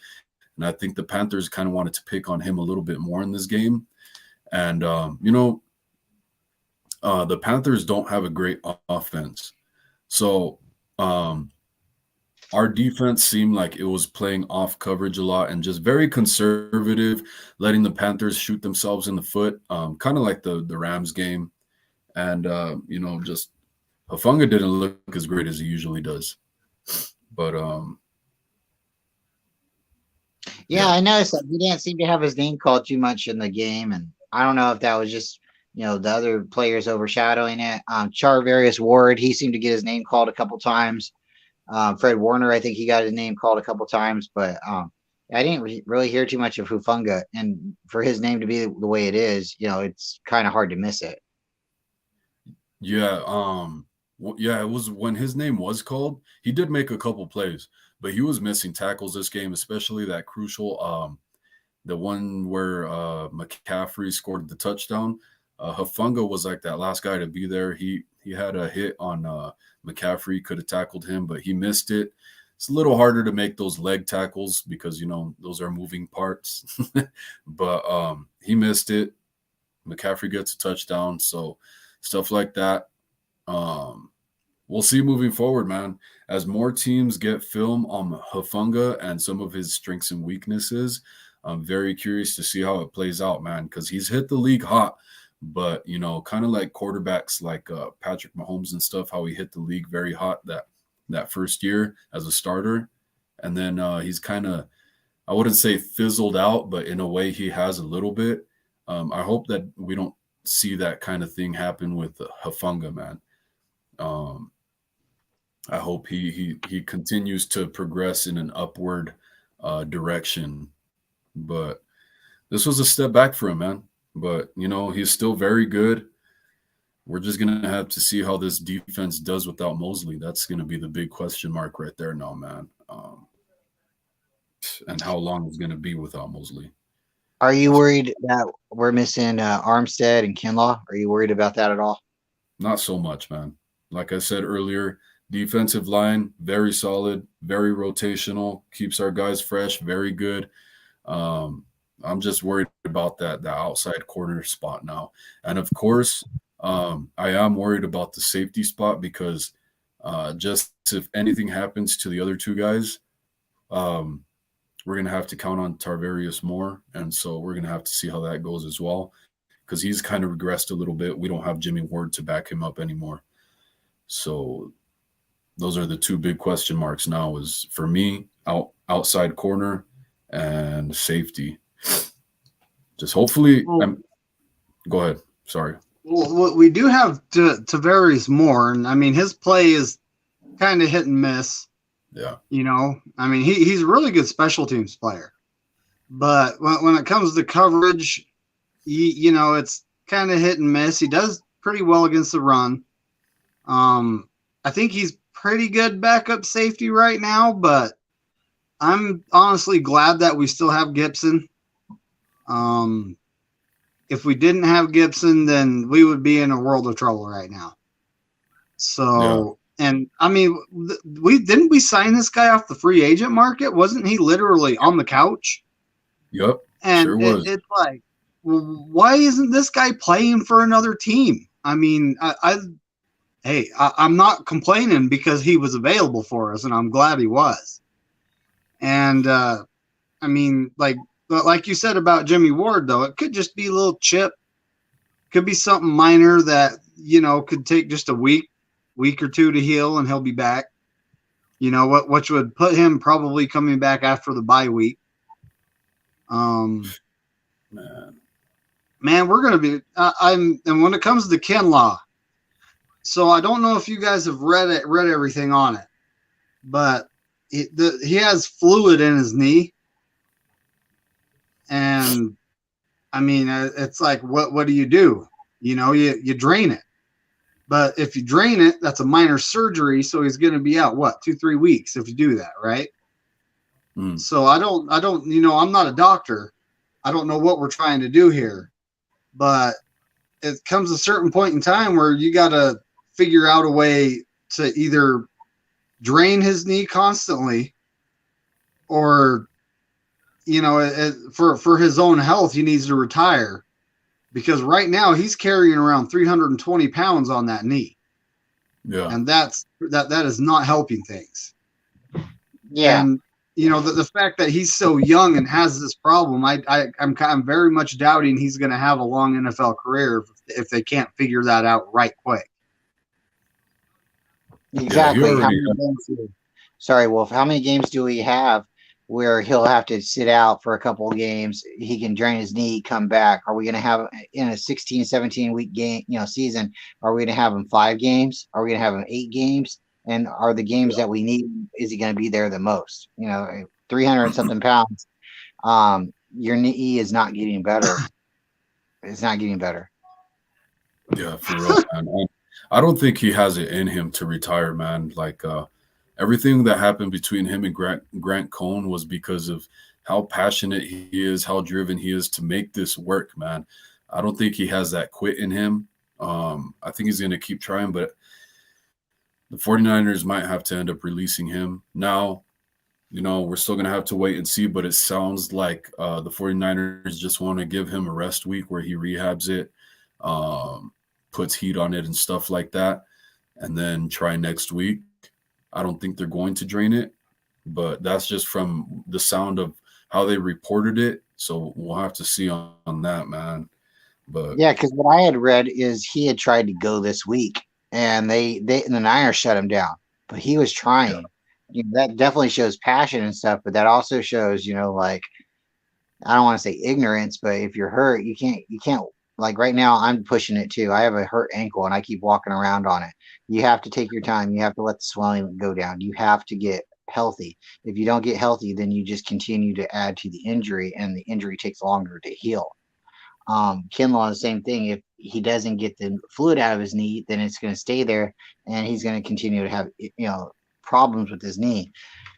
and I think the Panthers kind of wanted to pick on him a little bit more in this game. And the Panthers don't have a great offense. So on our defense seemed like it was playing off coverage a lot and just very conservative, letting the Panthers shoot themselves in the foot, kind of like the Rams game. And, just Hufanga didn't look as great as he usually does. But, Yeah, I noticed that he didn't seem to have his name called too much in the game, and I don't know if that was just the other players overshadowing it. Charvarius Ward, he seemed to get his name called a couple times. Fred Warner, I think he got his name called a couple times, but I didn't really hear too much of Hufanga, and for his name to be the way it is, it's kind of hard to miss it. Yeah, it was when his name was called, he did make a couple plays, but he was missing tackles this game, especially that crucial the one where McCaffrey scored the touchdown. Hufanga was like that last guy to be there. He had a hit on McCaffrey, could have tackled him, but he missed it. It's a little harder to make those leg tackles because those are moving parts. But he missed it. McCaffrey gets a touchdown, so stuff like that. We'll see moving forward, man. As more teams get film on Hufanga and some of his strengths and weaknesses, I'm very curious to see how it plays out, man, because he's hit the league hot. But, kind of like quarterbacks like Patrick Mahomes and stuff, how he hit the league very hot that first year as a starter. And then he's kind of, I wouldn't say fizzled out, but in a way he has a little bit. I hope that we don't see that kind of thing happen with Hufanga, man. I hope he continues to progress in an upward direction. But this was a step back for him, man. But, he's still very good. We're just going to have to see how this defense does without Mosley. That's going to be the big question mark right there now, man. And how long it's going to be without Mosley. Are you worried that we're missing Armstead and Kinlaw? Are you worried about that at all? Not so much, man. Like I said earlier, defensive line, very solid, very rotational, keeps our guys fresh, very good. I'm just worried about the outside corner spot now. And of course, I am worried about the safety spot because just if anything happens to the other two guys, we're going to have to count on Tarvarius more. And so we're going to have to see how that goes as well because he's kind of regressed a little bit. We don't have Jimmy Ward to back him up anymore. So those are the two big question marks now is for me, outside corner and safety. Just hopefully go ahead. Sorry. Well, we do have Tavares Moore, and I mean his play is kind of hit and miss. Yeah. I mean he's a really good special teams player, but when it comes to coverage, it's kind of hit and miss. He does pretty well against the run. I think he's pretty good backup safety right now, but I'm honestly glad that we still have Gibson. If we didn't have Gibson, then we would be in a world of trouble right now. So, And I mean, we sign this guy off the free agent market? Wasn't he literally on the couch? Yep. And sure was. It's like, well, why isn't this guy playing for another team? I mean, I'm not complaining because he was available for us, and I'm glad he was. And I mean, like you said about Jimmy Ward, though, it could just be a little chip. Could be something minor that, could take just a week or two to heal, and he'll be back. Which would put him probably coming back after the bye week. Man, we're going to be and when it comes to Kinlaw, so I don't know if you guys have read everything on it, but he has fluid in his knee. And I mean, it's like, what do? You drain it. But if you drain it, that's a minor surgery. So he's going to be out, 2-3 weeks if you do that. Right. So I don't, I'm not a doctor. I don't know what we're trying to do here, but it comes a certain point in time where you got to figure out a way to either drain his knee constantly or, for his own health, he needs to retire because right now he's carrying around 320 pounds on that knee. Yeah. And that is not helping things. Yeah. And the fact that he's so young and has this problem, I'm very much doubting he's going to have a long NFL career if they can't figure that out right quick. Exactly. already Sorry, Wolf. How many games do we have where he'll have to sit out for a couple of games? He can drain his knee, come back. Are we going to have in a 16, 17 week game, season? Are we going to have him 5 games? Are we going to have him 8 games? And are the games that we need? Is he going to be there the most? 300 and something pounds. Your knee is not getting better. It's not getting better. Yeah, for real, man. I don't think he has it in him to retire, man. Like everything that happened between him and Grant Cohn was because of how passionate he is, how driven he is to make this work, man. I don't think he has that quit in him. I think he's going to keep trying, but the 49ers might have to end up releasing him. Now, we're still going to have to wait and see, but it sounds like the 49ers just want to give him a rest week where he rehabs it, puts heat on it and stuff like that, and then try next week. I don't think they're going to drain it, but that's just from the sound of how they reported it. So we'll have to see on that, man. But yeah, because what I had read is he had tried to go this week, and and the Niners shut him down. But he was trying. Yeah. That definitely shows passion and stuff, but that also shows, like, I don't want to say ignorance, but if you're hurt, you can't. Like right now, I'm pushing it too. I have a hurt ankle, and I keep walking around on it. You have to take your time. You have to let the swelling go down. You have to get healthy. If you don't get healthy, then you just continue to add to the injury, and the injury takes longer to heal. Kinlaw, the same thing. If he doesn't get the fluid out of his knee, then it's going to stay there, and he's going to continue to have problems with his knee.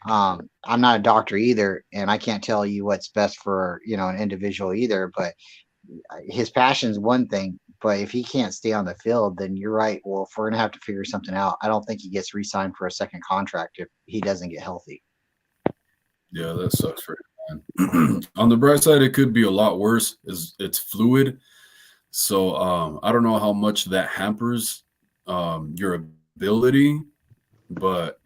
I'm not a doctor either, and I can't tell you what's best for an individual either, but his passion is one thing, but if he can't stay on the field, then you're right. Well, if we're going to have to figure something out, I don't think he gets re-signed for a second contract if he doesn't get healthy. Yeah, that sucks for him, man. On the bright side, it could be a lot worse. It's fluid. So I don't know how much that hampers your ability, but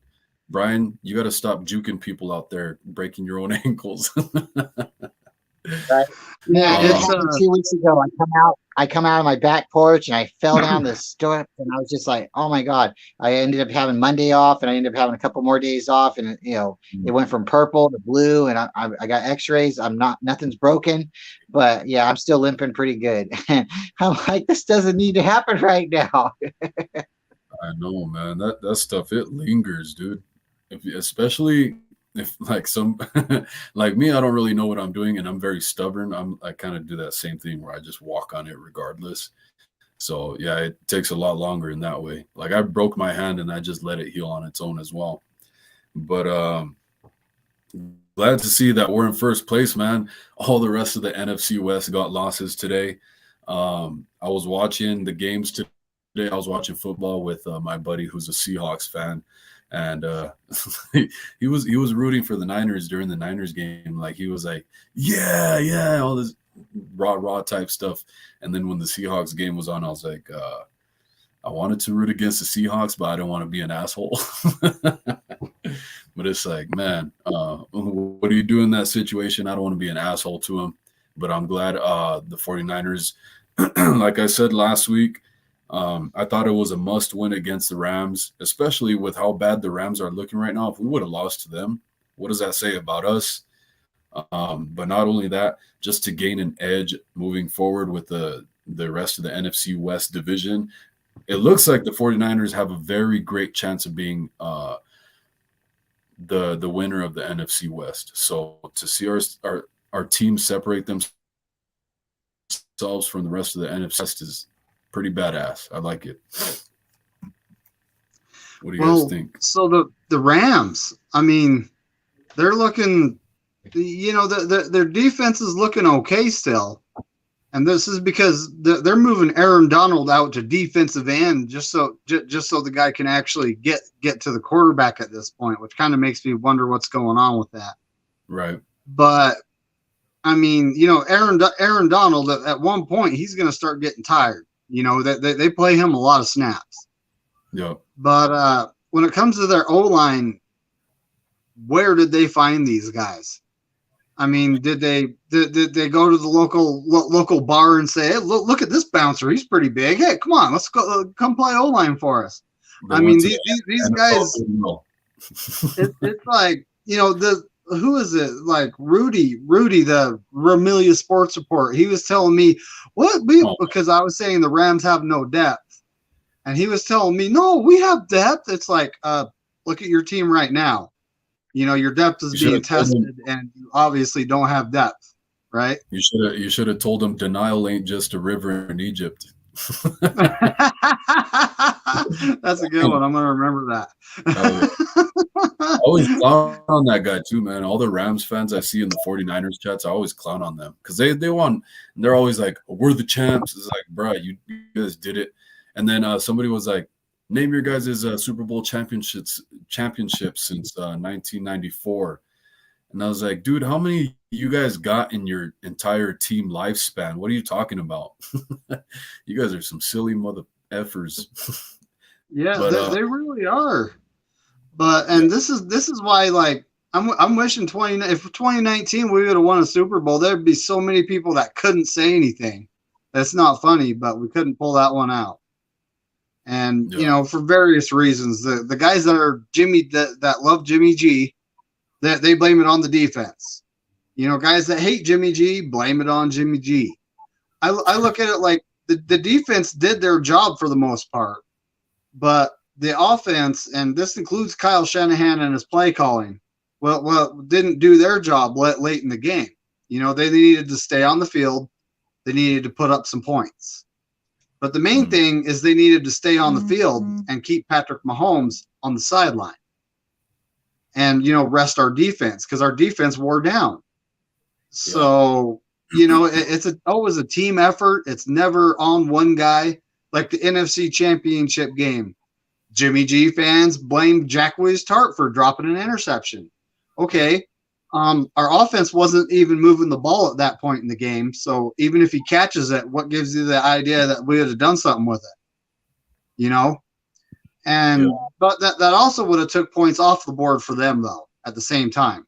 Brian, you got to stop juking people out there, breaking your own ankles. Right. Yeah, it happened 2 weeks ago. I come out of my back porch and I fell down the steps, and I was just like, oh my God. I ended up having Monday off, and I ended up having a couple more days off, and it went from purple to blue, and I got x-rays. Nothing's broken, but yeah, I'm still limping pretty good. I'm like, this doesn't need to happen right now. I know, man. That stuff, it lingers, dude. Especially if like some like me, I don't really know what I'm doing, and I'm very stubborn. I kind of do that same thing where I just walk on it regardless. So yeah, it takes a lot longer in that way. Like I broke my hand and I just let it heal on its own as well. But glad to see that we're in first place, man. All the rest of the NFC West got losses today. I was watching the games today. I was watching football with my buddy who's a Seahawks fan. And he was rooting for the Niners during the Niners game. Like he was like, yeah, all this raw type stuff. And then when the Seahawks game was on, I was like, I wanted to root against the Seahawks, but I don't want to be an asshole. But it's like, man, what do you do in that situation? I don't want to be an asshole to him. But I'm glad the 49ers, like I said last week, I thought it was a must win against the Rams, especially with how bad the Rams are looking right now. If we would have lost to them, what does that say about us? But not only that, just to gain an edge moving forward with the rest of the NFC West division, it looks like the 49ers have a very great chance of being the winner of the NFC West. So to see our team separate themselves from the rest of the NFC West is pretty badass. I like it. What do you guys think? So the Rams, I mean, they're looking, their defense is looking okay still. And this is because they're moving Aaron Donald out to defensive end just so the guy can actually get to the quarterback at this point, which kind of makes me wonder what's going on with that. Right. But I mean, Aaron Donald at one point he's going to start getting tired. They play him a lot of snaps. Yeah. But when it comes to their O-line, where did they find these guys? I mean, did they go to the local bar and say, hey, look at this bouncer, he's pretty big. Hey, come on, let's go, come play O-line for us. They I went mean, to these NFL guys, Goodwill. it's like, you know, who is it? Like Rudy, the Ramelia Sports Report. He was telling me because I was saying the Rams have no depth, and he was telling me, no, we have depth. It's like, look at your team right now. You know, your depth is being tested, and you obviously don't have depth, right? You should have told him denial ain't just a river in Egypt. That's a good one. I'm gonna remember that. I always clown on that guy too, man. All the Rams fans I see in the 49ers chats, I always clown on them because they won. And they're always like, we're the champs. It's like, bro, you guys did it. And then somebody was like, name your guys' Super Bowl championships since 1994. And I was like, dude, how many you guys got in your entire team lifespan? What are you talking about? You guys are some silly mother effers. Yeah, but, they really are. But this is why, like, I'm wishing if 2019 we would have won a Super Bowl, there'd be so many people that couldn't say anything. That's not funny, but we couldn't pull that one out. And you know, for various reasons, the guys that are that love Jimmy G, that they blame it on the defense. You know, guys that hate Jimmy G blame it on Jimmy G. I look at it like the defense did their job for the most part, but the offense, and this includes Kyle Shanahan and his play calling, well, didn't do their job late in the game. You know, they needed to stay on the field. They needed to put up some points. But the main thing is they needed to stay on the field and keep Patrick Mahomes on the sideline. And, you know, rest our defense because our defense wore down. So, you know, it's always a team effort. It's never on one guy. Like the NFC Championship game. Jimmy G fans blame Jack Willis-Tart for dropping an interception. Okay. Our offense wasn't even moving the ball at that point in the game. So even if he catches it, what gives you the idea that we would have done something with it? You know? And but that also would have took points off the board for them though at the same time.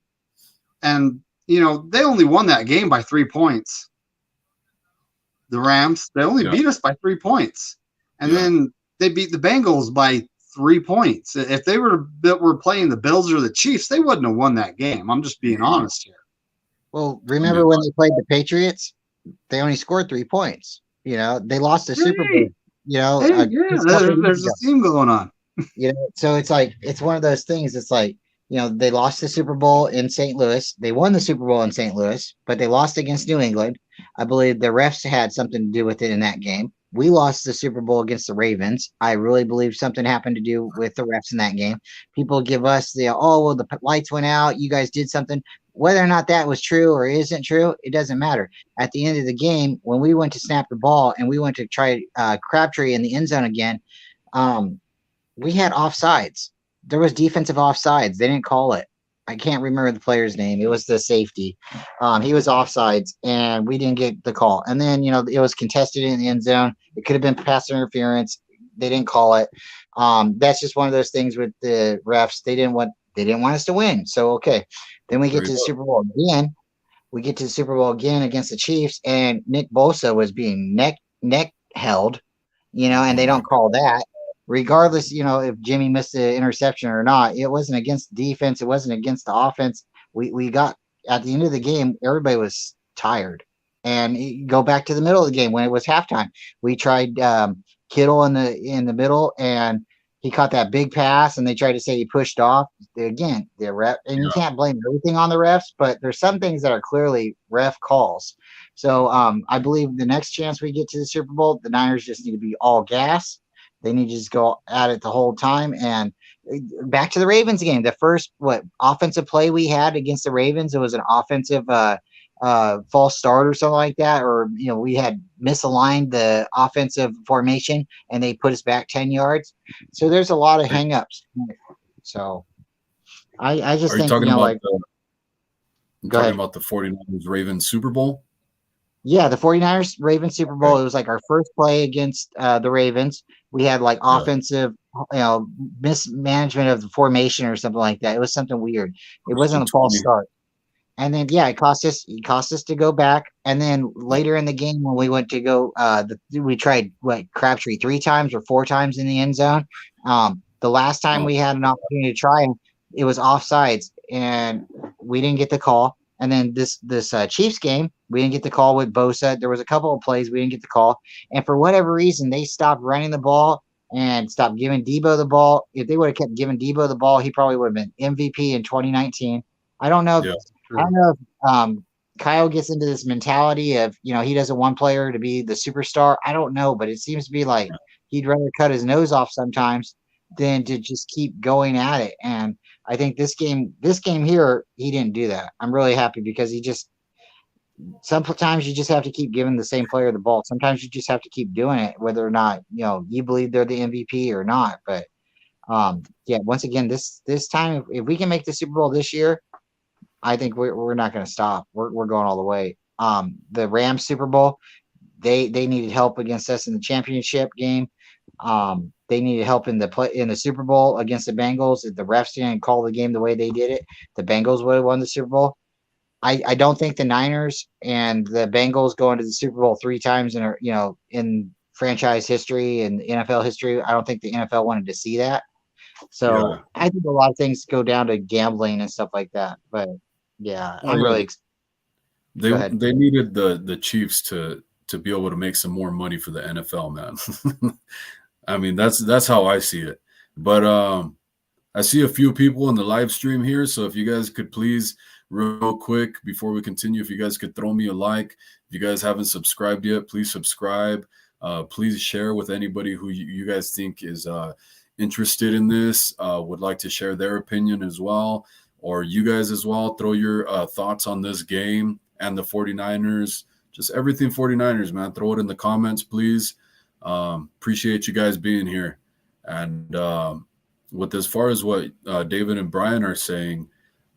And you know, they only won that game by 3 points. The Rams, they only beat us by 3 points. And then they beat the Bengals by 3 points. If they were playing the Bills or the Chiefs, they wouldn't have won that game. I'm just being honest here. Well, remember when they played the Patriots? They only scored 3 points. You know, they lost the Super Bowl. You know, there's a theme going on. You know, so it's like it's one of those things. It's like, you know, they lost the Super Bowl in St. Louis. They won the Super Bowl in St. Louis, but they lost against New England. I believe the refs had something to do with it in that game. We lost the Super Bowl against the Ravens. I really believe something happened to do with the refs in that game. People give us the, the lights went out. You guys did something. Whether or not that was true or isn't true, it doesn't matter. At the end of the game, when we went to snap the ball and we went to try Crabtree in the end zone again, we had offsides. There was defensive offsides. They didn't call it. I can't remember the player's name. It was the safety. He was offsides, and we didn't get the call. And then, you know, it was contested in the end zone. It could have been pass interference. They didn't call it. That's just one of those things with the refs. They didn't want us to win. So, okay. Then we get to the Super Bowl again. We get to the Super Bowl again against the Chiefs, and Nick Bosa was being neck held, you know, and they don't call that. Regardless, you know, if Jimmy missed the interception or not, it wasn't against the defense. It wasn't against the offense. We got at the end of the game, everybody was tired. And you go back to the middle of the game when it was halftime. We tried Kittle in the middle, and he caught that big pass, and they tried to say he pushed off. Again, the ref, and you can't blame everything on the refs, but there's some things that are clearly ref calls. So I believe the next chance we get to the Super Bowl, the Niners just need to be all gas. They need to just go at it the whole time. And back to the Ravens game, the first offensive play we had against the Ravens, it was an offensive false start or something like that, or you know, we had misaligned the offensive formation and they put us back 10 yards. So there's a lot of hangups. So I just think, talking you know, about talking about the 49ers Ravens Super Bowl? Yeah, the 49ers Ravens Super Bowl. It was like our first play against the Ravens. We had like offensive mismanagement of the formation or something like that. It was something weird. It wasn't a false 20. start. And then it cost us. It cost us to go back. And then later in the game, when we went to go, we tried Crabtree 3 times or 4 times in the end zone. The last time Oh, we had an opportunity to try him, it was offsides, and we didn't get the call. And then this Chiefs game, we didn't get the call with Bosa. There was a couple of plays we didn't get the call, and for whatever reason, they stopped running the ball and stopped giving Debo the ball. If they would have kept giving Debo the ball, he probably would have been MVP in 2019. I don't know. yeah. I don't know if Kyle gets into this mentality of, he doesn't want player to be the superstar. I don't know, but it seems to be like he'd rather cut his nose off sometimes than to just keep going at it. And I think this game here, he didn't do that. I'm really happy because sometimes you just have to keep giving the same player the ball. Sometimes you just have to keep doing it, whether or not, you believe they're the MVP or not. But once again, this time, if we can make the Super Bowl this year, I think we're not going to stop. We're going all the way. The Rams Super Bowl, they needed help against us in the championship game. They needed help in the Super Bowl against the Bengals. If the refs didn't call the game the way they did it, the Bengals would have won the Super Bowl. I don't think the Niners and the Bengals going to the Super Bowl 3 times in franchise history and NFL history. I don't think the NFL wanted to see that. So I think a lot of things go down to gambling and stuff like that. But I'm really. They needed the Chiefs to be able to make some more money for the NFL, man. I mean, that's how I see it. But I see a few people in the live stream here, so if you guys could please, real quick before we continue, if you guys could throw me a like. If you guys haven't subscribed yet, please subscribe. Please share with anybody who you guys think is interested in this, would like to share their opinion as well, or you guys as well. Throw your thoughts on this game and the 49ers, just everything 49ers, man. Throw it in the comments, please. Appreciate you guys being here. And with as far as what David and Brian are saying,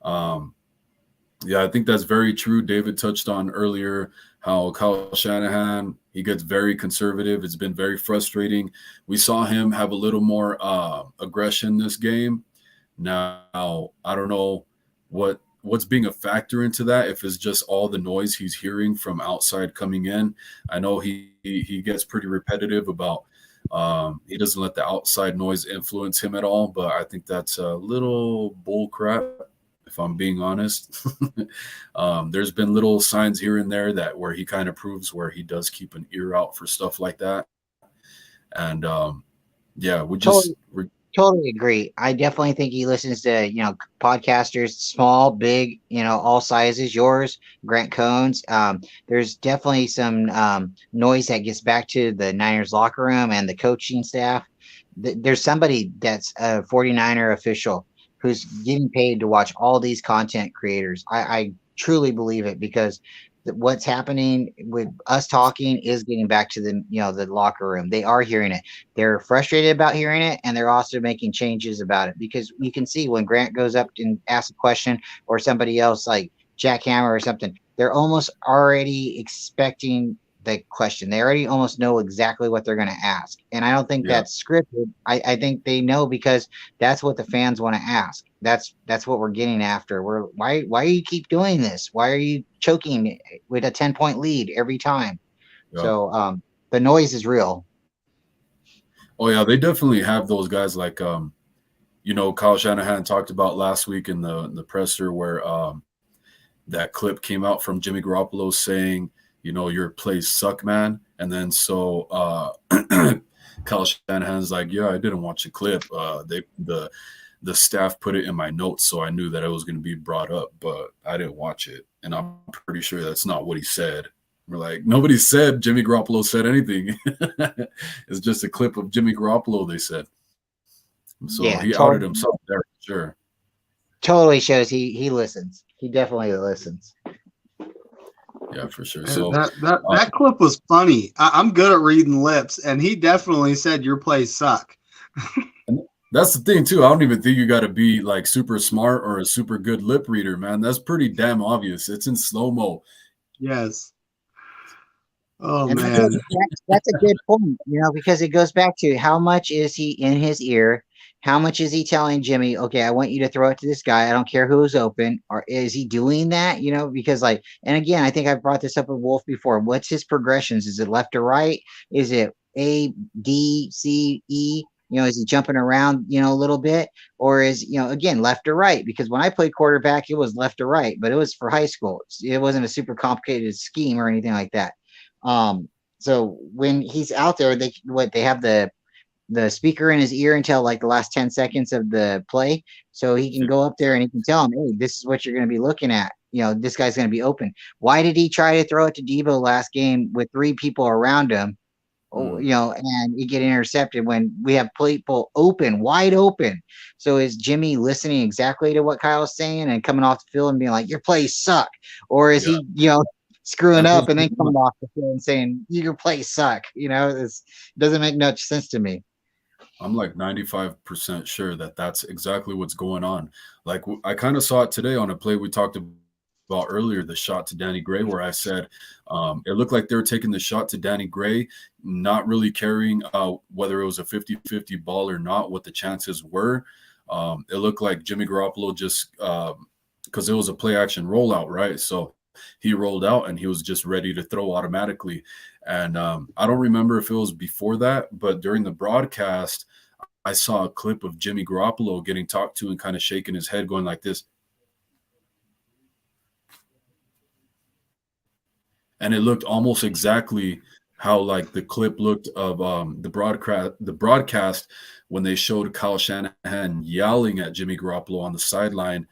I think that's very true. David touched on earlier how Kyle Shanahan, he gets very conservative. It's been very frustrating. We saw him have a little more aggression this game. Now, I don't know what's being a factor into that, if it's just all the noise he's hearing from outside coming in. I know he gets pretty repetitive about he doesn't let the outside noise influence him at all, but I think that's a little bull crap, if I'm being honest. There's been little signs here and there where he kind of proves where he does keep an ear out for stuff like that. And we just totally agree. I definitely think he listens to podcasters, small, big, all sizes. Yours, Grant Cohn's. There's definitely some noise that gets back to the Niners locker room and the coaching staff. There's somebody that's a 49er official who's getting paid to watch all these content creators. I truly believe it, because what's happening with us talking is getting back to the locker room. They are hearing it. They're frustrated about hearing it, and they're also making changes about it, because you can see when Grant goes up and asks a question, or somebody else like Jack Hammer or something, they're almost already expecting the question. They already almost know exactly what they're going to ask. And I don't think that's scripted. I think they know, because that's what the fans want to ask. That's what we're getting after. Why do you keep doing this? Why are you choking with a 10-point lead every time? Yeah. So the noise is real. Oh yeah, they definitely have those guys like Kyle Shanahan talked about last week in the presser, where that clip came out from Jimmy Garoppolo saying, your plays suck, man. And then so Kyle Shanahan's like, yeah, I didn't watch the clip. The staff put it in my notes, so I knew that it was going to be brought up, but I didn't watch it. And I'm pretty sure that's not what he said. We're like, nobody said Jimmy Garoppolo said anything. It's just a clip of Jimmy Garoppolo, they said. So he outed himself there, for sure. Totally shows he listens. He definitely listens. Yeah, for sure. So that clip was funny. I'm good at reading lips, and he definitely said your plays suck. That's the thing too. I don't even think you got to be like super smart or a super good lip reader, man. That's pretty damn obvious. It's in slow-mo. Yes. Oh And man. that's a good point, because it goes back to how much is he in his ear? How much is he telling Jimmy, okay, I want you to throw it to this guy. I don't care who's open. Or is he doing that? Because and again, I think I've brought this up with Wolf before. What's his progressions? Is it left to right? Is it A, D, C, E? Is he jumping around, a little bit? Or is, again, left to right? Because when I played quarterback, it was left to right, but it was for high school. It wasn't a super complicated scheme or anything like that. So when he's out there, they have the speaker in his ear until like the last 10 seconds of the play. So he can go up there and he can tell him, hey, this is what you're going to be looking at. This guy's going to be open. Why did he try to throw it to Debo last game with 3 people around him? And he get intercepted when we have people open, wide open. So is Jimmy listening exactly to what Kyle's saying and coming off the field and being like, your plays suck? Or is he, screwing up and then coming off the field and saying, your plays suck? It doesn't make much sense to me. I'm like 95% sure that that's exactly what's going on. Like I kind of saw it today on a play we talked about earlier, the shot to Danny Gray, where I said it looked like they were taking the shot to Danny Gray, not really caring whether it was a 50-50 ball or not, what the chances were. It looked like Jimmy Garoppolo just because it was a play action rollout, right? So he rolled out and he was just ready to throw automatically. And I don't remember if it was before that, but during the broadcast, I saw a clip of Jimmy Garoppolo getting talked to and kind of shaking his head, going like this. And it looked almost exactly how like the clip looked of the broadcast when they showed Kyle Shanahan yelling at Jimmy Garoppolo on the sideline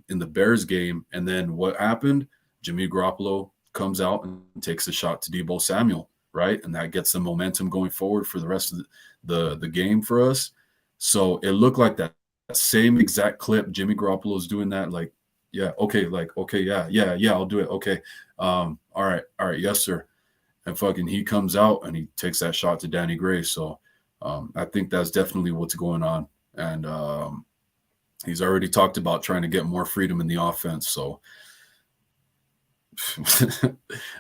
in the Bears game. And then what happened? Jimmy Garoppolo comes out and takes a shot to Deebo Samuel, right? And that gets the momentum going forward for the rest of the game for us. So it looked like that same exact clip. Jimmy Garoppolo is doing that, like, yeah, okay, yeah, I'll do it. Okay. All right, yes, sir. And fucking he comes out and he takes that shot to Danny Gray. So I think that's definitely what's going on. And he's already talked about trying to get more freedom in the offense. So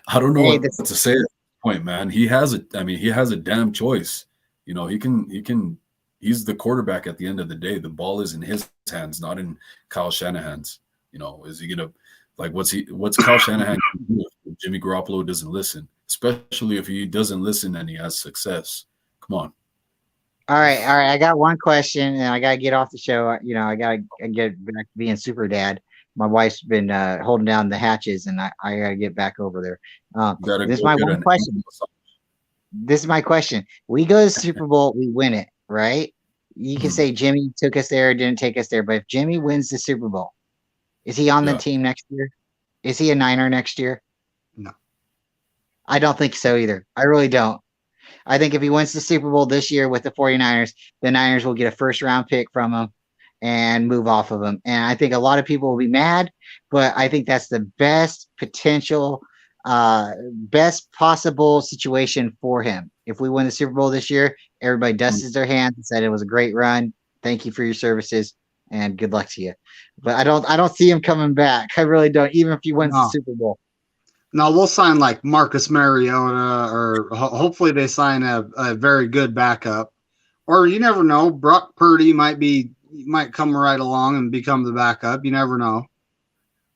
I don't know what to say at this point, man. He has a damn choice. He's the quarterback at the end of the day. The ball is in his hands, not in Kyle Shanahan's. Is he gonna what's Kyle Shanahan gonna do if Jimmy Garoppolo doesn't listen? Especially if he doesn't listen and he has success. Come on. All right. I got one question, and I gotta get off the show. I gotta get back to being super dad. My wife's been holding down the hatches, and I gotta get back over there. This is my one question. This is my question. We go to the Super Bowl, we win it, right? You can say Jimmy took us there, didn't take us there, but if Jimmy wins the Super Bowl, is he on the team next year? Is he a Niner next year? No. I don't think so either. I really don't. I think if he wins the Super Bowl this year with the 49ers, the Niners will get a first-round pick from him and move off of him. And I think a lot of people will be mad, but I think that's the best potential, best possible situation for him. If we win the Super Bowl this year, everybody dusts their hands and said it was a great run. Thank you for your services and good luck to you. But I don't see him coming back. I really don't, even if he wins the Super Bowl. No, we'll sign like Marcus Mariota, or hopefully they sign a very good backup. Or you never know, Brock Purdy might come right along and become the backup. You never know.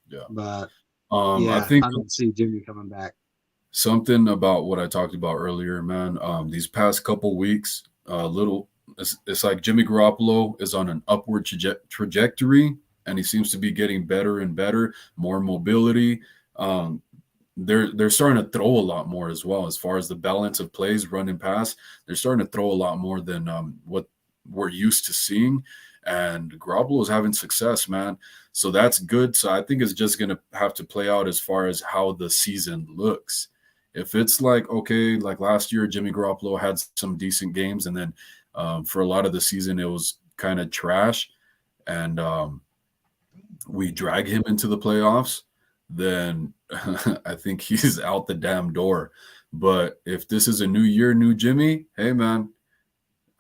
Yeah. But I think I don't see Jimmy coming back. Something about what I talked about earlier, man. These past couple weeks, it's like Jimmy Garoppolo is on an upward trajectory, and he seems to be getting better and better, more mobility. They're starting to throw a lot more as well, as far as the balance of plays, run and pass. They're starting to throw a lot more than what we're used to seeing. And Garoppolo is having success, man. So that's good. So I think it's just going to have to play out as far as how the season looks. If it's like, okay, like last year, Jimmy Garoppolo had some decent games, and then for a lot of the season, it was kind of trash, and we drag him into the playoffs, then I think he's out the damn door. But if this is a new year, new Jimmy, hey, man,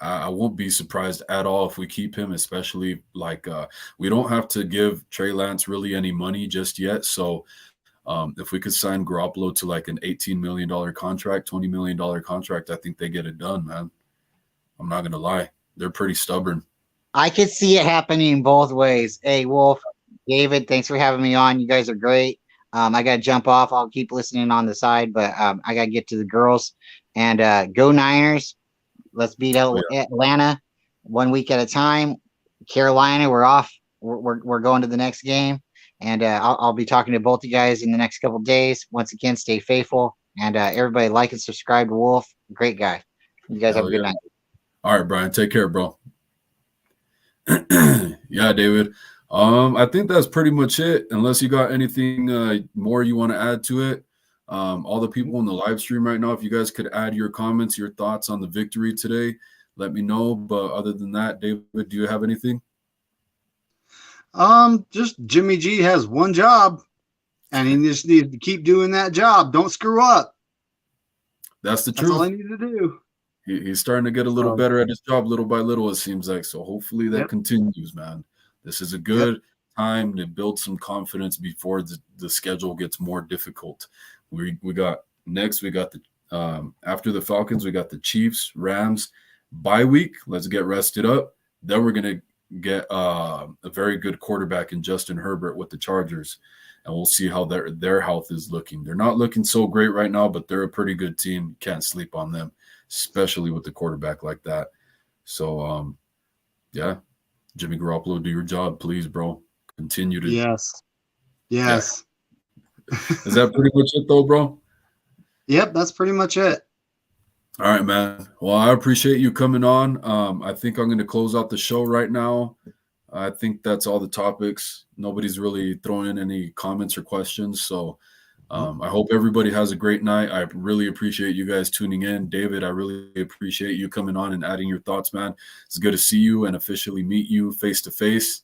I won't be surprised at all if we keep him, especially we don't have to give Trey Lance really any money just yet. So If we could sign Garoppolo to like an $18 million contract, $20 million contract, I think they get it done, man. I'm not going to lie. They're pretty stubborn. I could see it happening both ways. Hey, Wolf, David, thanks for having me on. You guys are great. I got to jump off. I'll keep listening on the side, but I got to get to the girls. And go Niners. Let's beat Atlanta 1 week at a time. Carolina, we're off. We're going to the next game. And I'll be talking to both you guys in the next couple of days. Once again, stay faithful. And everybody like and subscribe to Wolf. Great guy. You guys have a good night. All right, Brian. Take care, bro. Yeah, David. I think that's pretty much it. Unless you got anything more you want to add to it. All the people in the live stream right now, if you guys could add your comments, your thoughts on the victory today, let me know. But other than that, David, do you have anything? Just Jimmy G has one job, and he just needs to keep doing that job. Don't screw up. That's the truth. That's all I need to do. He's starting to get a little better at his job little by little, it seems like. So hopefully that continues, man. This is a good time to build some confidence before the schedule gets more difficult. We got the after the Falcons, we got the Chiefs, Rams, bye week. Let's get rested up. Then we're going to get a very good quarterback in Justin Herbert with the Chargers, and we'll see how their health is looking. They're not looking so great right now, but they're a pretty good team. Can't sleep on them, especially with the quarterback like that. So, yeah, Jimmy Garoppolo, do your job, please, bro. Continue to. Yes. Yeah. Is that pretty much it, though, bro? Yep, that's pretty much it. All right, man. Well, I appreciate you coming on. I think I'm going to close out the show right now. I think that's all the topics. Nobody's really throwing in any comments or questions. So I hope everybody has a great night. I really appreciate you guys tuning in. David, I really appreciate you coming on and adding your thoughts, man. It's good to see you and officially meet you face to face.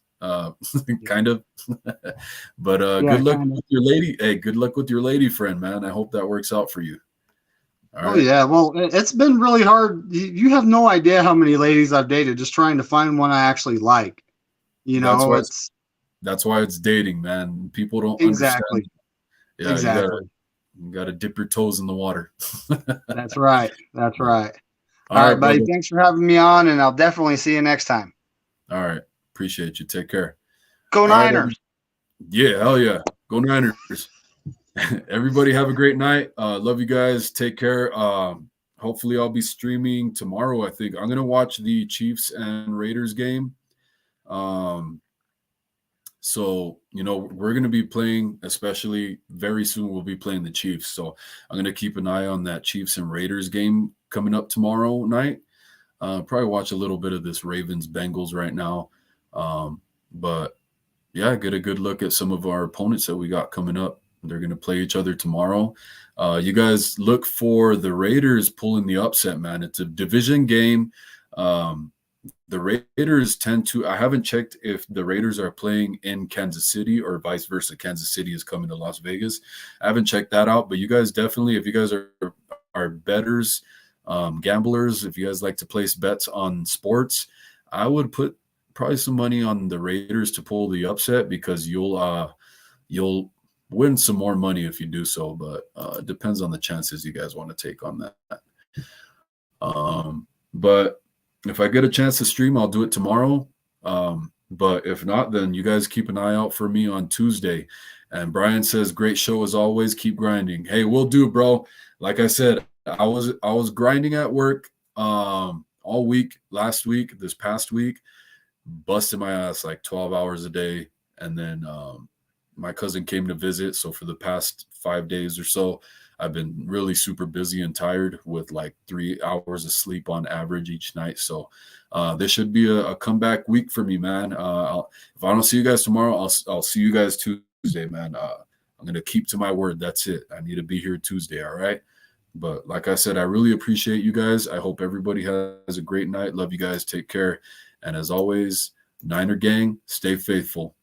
Kind of. But good luck with your lady. Hey, good luck with your lady friend, man. I hope that works out for you. All right. Yeah. Well, it's been really hard. You have no idea how many ladies I've dated just trying to find one I actually like. You know, that's why it's dating, man. People don't exactly. Understand. Yeah, exactly. You gotta dip your toes in the water. That's right. That's right. All right, buddy. Brother. Thanks for having me on, and I'll definitely see you next time. All right. Appreciate you. Take care. Go Niners. Right, yeah, hell yeah. Go Niners. Everybody have a great night. Love you guys. Take care. Hopefully I'll be streaming tomorrow. I think I'm gonna watch the Chiefs and Raiders game. So we're gonna be playing, especially very soon. We'll be playing the Chiefs. So I'm gonna keep an eye on that Chiefs and Raiders game coming up tomorrow night. Probably watch a little bit of this Ravens Bengals right now. But yeah, get a good look at some of our opponents that we got coming up. They're going to play each other tomorrow. You guys look for the Raiders pulling the upset, man. It's a division game. The Raiders tend to – I haven't checked if the Raiders are playing in Kansas City or vice versa. Kansas City is coming to Las Vegas. I haven't checked that out, but you guys definitely, if you guys are bettors, gamblers, if you guys like to place bets on sports, I would put probably some money on the Raiders to pull the upset because you'll win some more money if you do so, but it depends on the chances you guys want to take on that. But if I get a chance to stream, I'll do it tomorrow. But if not, then you guys keep an eye out for me on Tuesday. And Brian says, great show as always. Keep grinding. Hey, we'll do, bro. Like I said, I was grinding at work all week, last week, this past week, busting my ass like 12 hours a day. And then my cousin came to visit. So for the past 5 days or so, I've been really super busy and tired with like 3 hours of sleep on average each night. So this should be a comeback week for me, man. If I don't see you guys tomorrow, I'll see you guys Tuesday, man. I'm going to keep to my word. That's it. I need to be here Tuesday. All right. But like I said, I really appreciate you guys. I hope everybody has a great night. Love you guys. Take care. And as always, Niner gang, stay faithful.